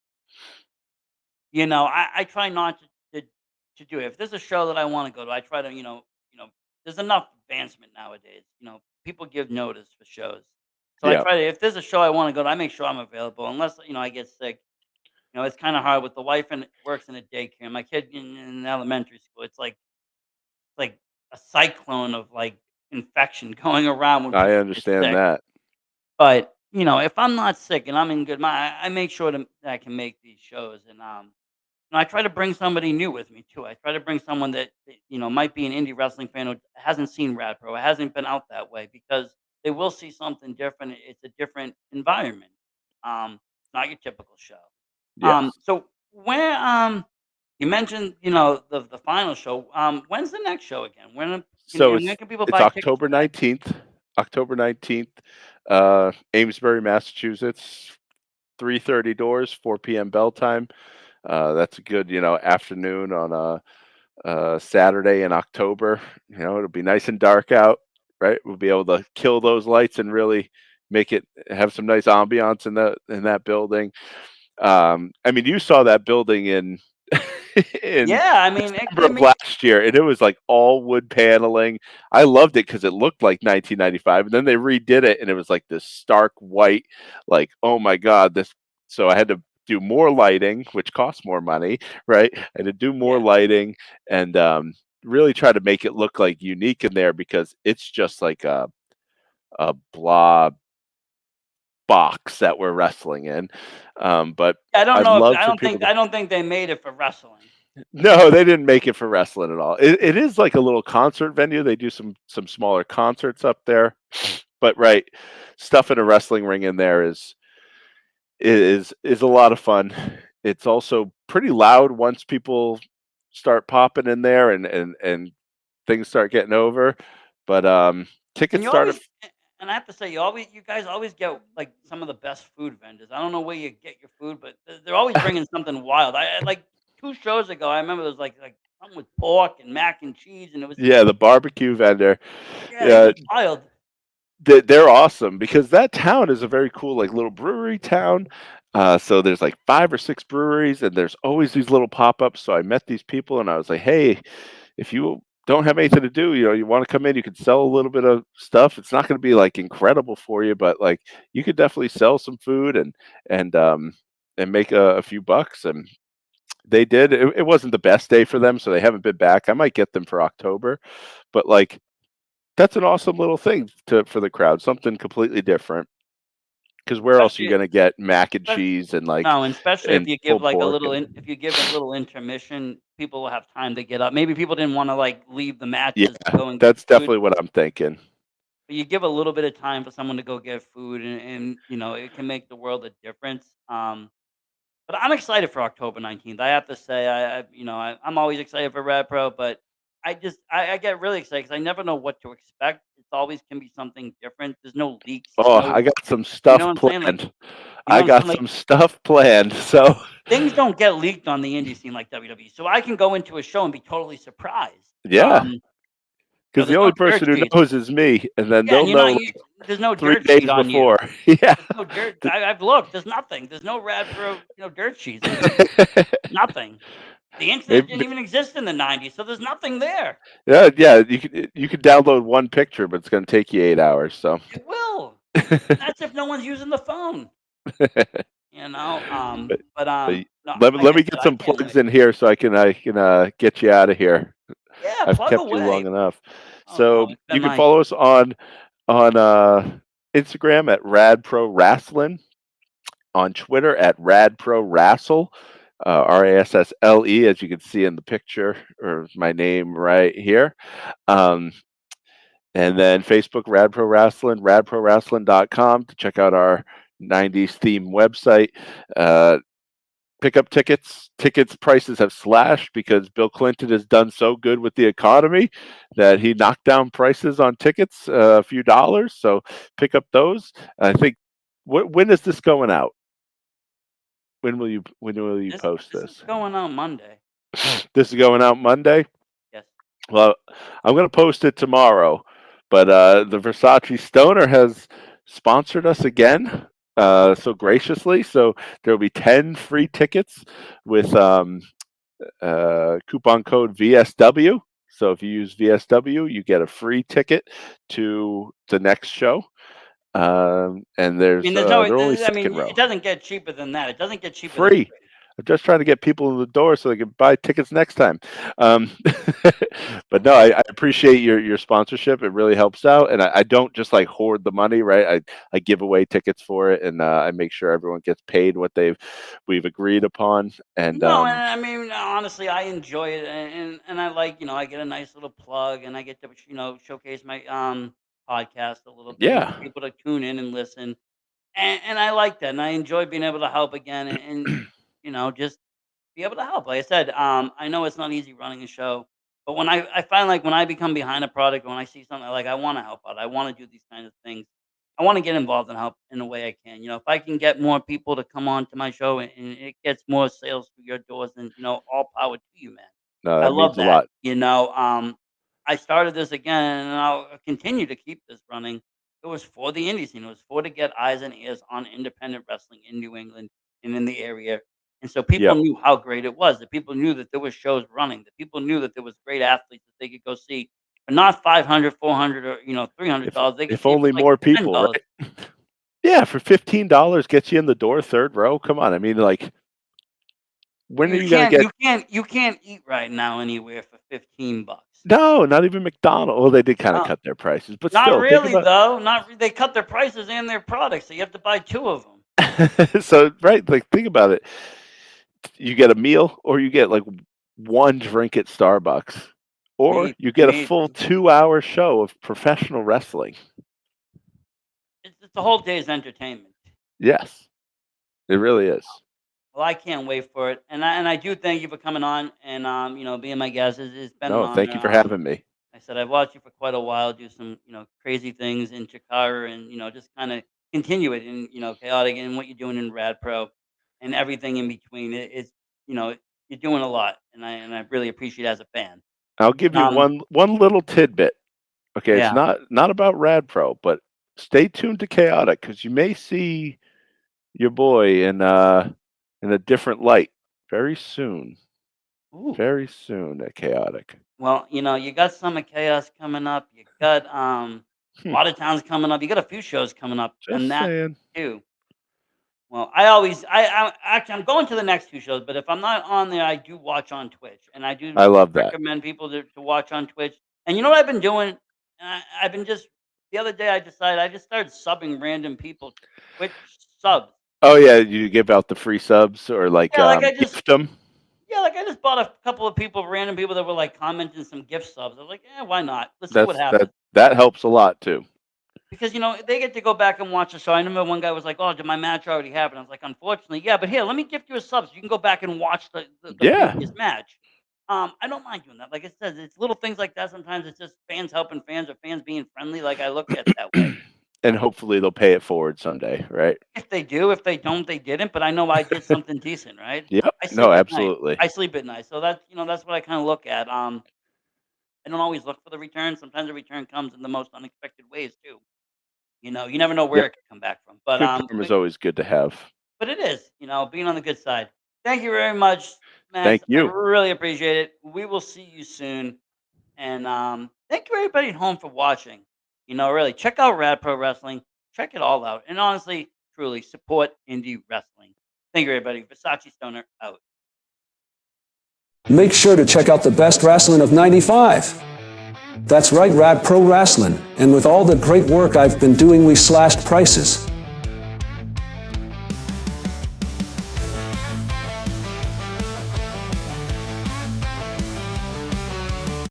I try not to do it. If there's a show that I want to go to, I try to there's enough advancement nowadays. People give notice for shows, so I Yeah, try to. If there's a show I want to go to, I make sure I'm available, unless I get sick. It's kinda hard with the wife, and works in a daycare. My kid in elementary school, it's like a cyclone of, like, infection going around when I people get understand sick. that. But, if I'm not sick and I'm in good mind, I make sure that I can make these shows, and, I try to bring somebody new with me too. I try to bring someone that, might be an indie wrestling fan who hasn't seen Rad Pro, hasn't been out that way, because they will see something different. It's a different environment. Not your typical show. Yes. So you mentioned, the final show. When's the next show again? So When can people it's buy tickets October for that? 19th. October 19th, Amesbury, Massachusetts, 3:30 doors, 4 PM bell time. That's a good, afternoon on a Saturday in October. It'll be nice and dark out, right? We'll be able to kill those lights and really make it have some nice ambiance in that building. I mean, you saw that building in in Yeah, I mean, December of last year, and it was like all wood paneling. I loved it because it looked like 1995, and then they redid it, and it was like this stark white, like, oh my god, this. So I had to do more lighting, which costs more money, right? I had to do more yeah. lighting and really try to make it look like unique in there because it's just like a blob box that we're wrestling in. But I don't I'd know if love for people to. I don't think they made it for wrestling. No, they didn't make it for wrestling at all. It is like a little concert venue. They do some smaller concerts up there, but right, stuff in a wrestling ring in there is a lot of fun. It's also pretty loud once people start popping in there and things start getting over. But And tickets you start at always and I have to say, you guys always get, like, some of the best food vendors. I don't know where you get your food, but they're always bringing something wild. I like, 2 shows ago, I remember there was, like, something with pork and mac and cheese, and it was yeah, the barbecue vendor. yeah, it Yeah, was wild. they're awesome because that town is a very cool like little brewery town. So there's like 5 or 6 breweries, and there's always these little pop-ups. So I met these people, and I was like, "Hey, if you don't have anything to do, you want to come in, you could sell a little bit of stuff. It's not going to be like incredible for you, but like you could definitely sell some food and and make a few bucks." And they did. It wasn't the best day for them, so they haven't been back. I might get them for October, but like that's an awesome little thing to for the crowd, something completely different. Because where else are you Especially gonna get mac and espe cheese and like no, and especially if and you give, pulled like, a pork little and in if you give a little intermission, people will have time to get up. Maybe people didn't wanna, like, leave the yeah, matches to go and get that's food, definitely what I'm thinking. but you give a little bit of time for someone to go get food, and, it can make the world a difference. But I'm excited for October 19th. I have to say, I'm always excited for Red Pro, but I get really excited because I never know what to expect. It's always can be something different. There's no leaks. There's Oh, no, I got some you know stuff what I'm saying? Like, planned. you know I what I'm got saying? Like, some stuff planned. So things don't get leaked on the indie scene like WWE, so I can go into a show and be totally surprised. yeah, because the There's no only dirt person who sheets. knows is me, and then Yeah, they'll and you're not. know like There's no three dirt sheet days on you. before. Yeah. There's no dirt. I've looked. There's nothing. There's no Rad Pro, dirt sheets. There's nothing. The internet didn't Maybe, even exist in the '90s, so there's nothing there. yeah, yeah. You could download one picture, but it's gonna take you 8 hours. So. It will. That's if no one's using the phone, But but no, like let I me said, get I some can't plugs wait. in here so I can get you out of here. Yeah, I've plug kept you long away. enough. Oh, no, So it's been you can my follow us on Instagram at Rad Pro Wrestling, on Twitter at Rad Pro Wrestle, RASSLE, as you can see in the picture or my name right here. Um, and then Facebook, Rad Pro Wrestling, radprowrestling.com to check out our 90s theme website. Uh, Pick up tickets. Tickets prices have slashed because Bill Clinton has done so good with the economy that he knocked down prices on tickets a few dollars. So pick up those. I think when is this going out? When will you post this is this? going on Monday. This is going out Monday. Yes. Well, I'm going to post it tomorrow, but the Versace Stoner has sponsored us again, so graciously. So there will be 10 free tickets with coupon code VSW. So if you use VSW, you get a free ticket to the next show. And I mean, they're only I mean, second it row. doesn't get cheaper than that. It doesn't get cheaper than Free. free. I'm just trying to get people in the door so they can buy tickets next time. Um, but no, I appreciate your sponsorship. It really helps out, and I don't just like hoard the money, right? I give away tickets for it, and I make sure everyone gets paid what we've agreed upon. And No, and I mean, honestly, I enjoy it, and I like, I get a nice little plug, and I get to, showcase my podcast a little bit, and yeah, for people to tune in and listen, and I like that, and I enjoy being able to help again, and just be able to help. Like I said, I know it's not easy running a show, but when I find, like, when I become behind a product, when I see something like, I want to help out, I want to do these kind of things. I want to get involved and help in a way I can. If I can get more people to come on to my show, and it gets more sales through your doors, then all power to you, man. no, I that love means a that. lot. I started this again, and I'll continue to keep this running. It was for the indie scene. It was for to get eyes and ears on independent wrestling in New England and in the area. And so people Yep. knew how great it was. The people knew that there was shows running. The people knew that there was great athletes that they could go see, but not 500, 400, or If $300. They could if see it for only like more people, $10. right? Yeah, for $15 gets you in the door, third row. Come on, I mean, like, when are You you gonna can't get? you can't eat right now anywhere for $15. No, not even McDonald's. Well, they did kind of No, cut their prices, but not still, think really about. though. They cut their prices and their products, so you have to buy 2 of them. So right, like think about it. You get a meal, or you get like one drink at Starbucks, or you get a full Maybe. 2-hour show of professional wrestling. It's a whole day's entertainment. Yes, it really is. Well, I can't wait for it, and I do thank you for coming on and, being my guest. It's been an No, thank honor. you for having me. I said I've watched you for quite a while do some, crazy things in Chicago and, just kinda continue it in, chaotic and what you're doing in Rad Pro and everything in between. It's you know, you're doing a lot, and I really appreciate it as a fan. I'll give you Um, one little tidbit. Okay, it's yeah. not about Rad Pro, but stay tuned to Chaotic because you may see your boy in a different light very soon. Ooh. Very soon at Chaotic. Well, you got Summer Chaos coming up. You got, Hmm, Watertown's coming up. You got a few shows coming up, and just that saying. too. Well, I always I actually, I'm going to the next 2 shows, but if I'm not on there, I do watch on Twitch, and I do I love that. recommend people to watch on Twitch. And you know what I've been doing? I've been just the other day, I decided I just started subbing random people Twitch subs. Oh yeah, you give out the free subs or like Yeah, gift them. I just bought a couple of people, random people that were, like, commenting some gift subs. I was like, "Yeah, why not? Let's see what That happens." that helps a lot too. Because, they get to go back and watch the show. I remember one guy was like, "Oh, did my match already happen?" I was like, "Unfortunately, yeah, but here, let me gift you a sub so you can go back and watch the Yeah, previous match." I don't mind doing that. Like I said, it's little things like that. Sometimes it's just fans helping fans or fans being friendly. Like, I look at it that way. and hopefully they'll pay it forward someday, right? If they do, if they don't, they didn't. But I know I did something decent, right? Yep. I No, sleep at night. absolutely. I sleep at night, so that's what I kind of look at. I don't always look for the return. Sometimes the return comes in the most unexpected ways too. You never know where Yep. it could come back from. But Good karma is always good to have. But it is, being on the good side. Thank you very much, Max. Thank I you. really appreciate it. We will see you soon. And thank you everybody at home for watching. Really check out Rad Pro Wrestling. Check it all out. And honestly, truly support indie wrestling. Thank you everybody. Versace Stoner out. Make sure to check out the best wrestling of '95. That's right, Rad Pro Wrestling. And with all the great work I've been doing, we slashed prices.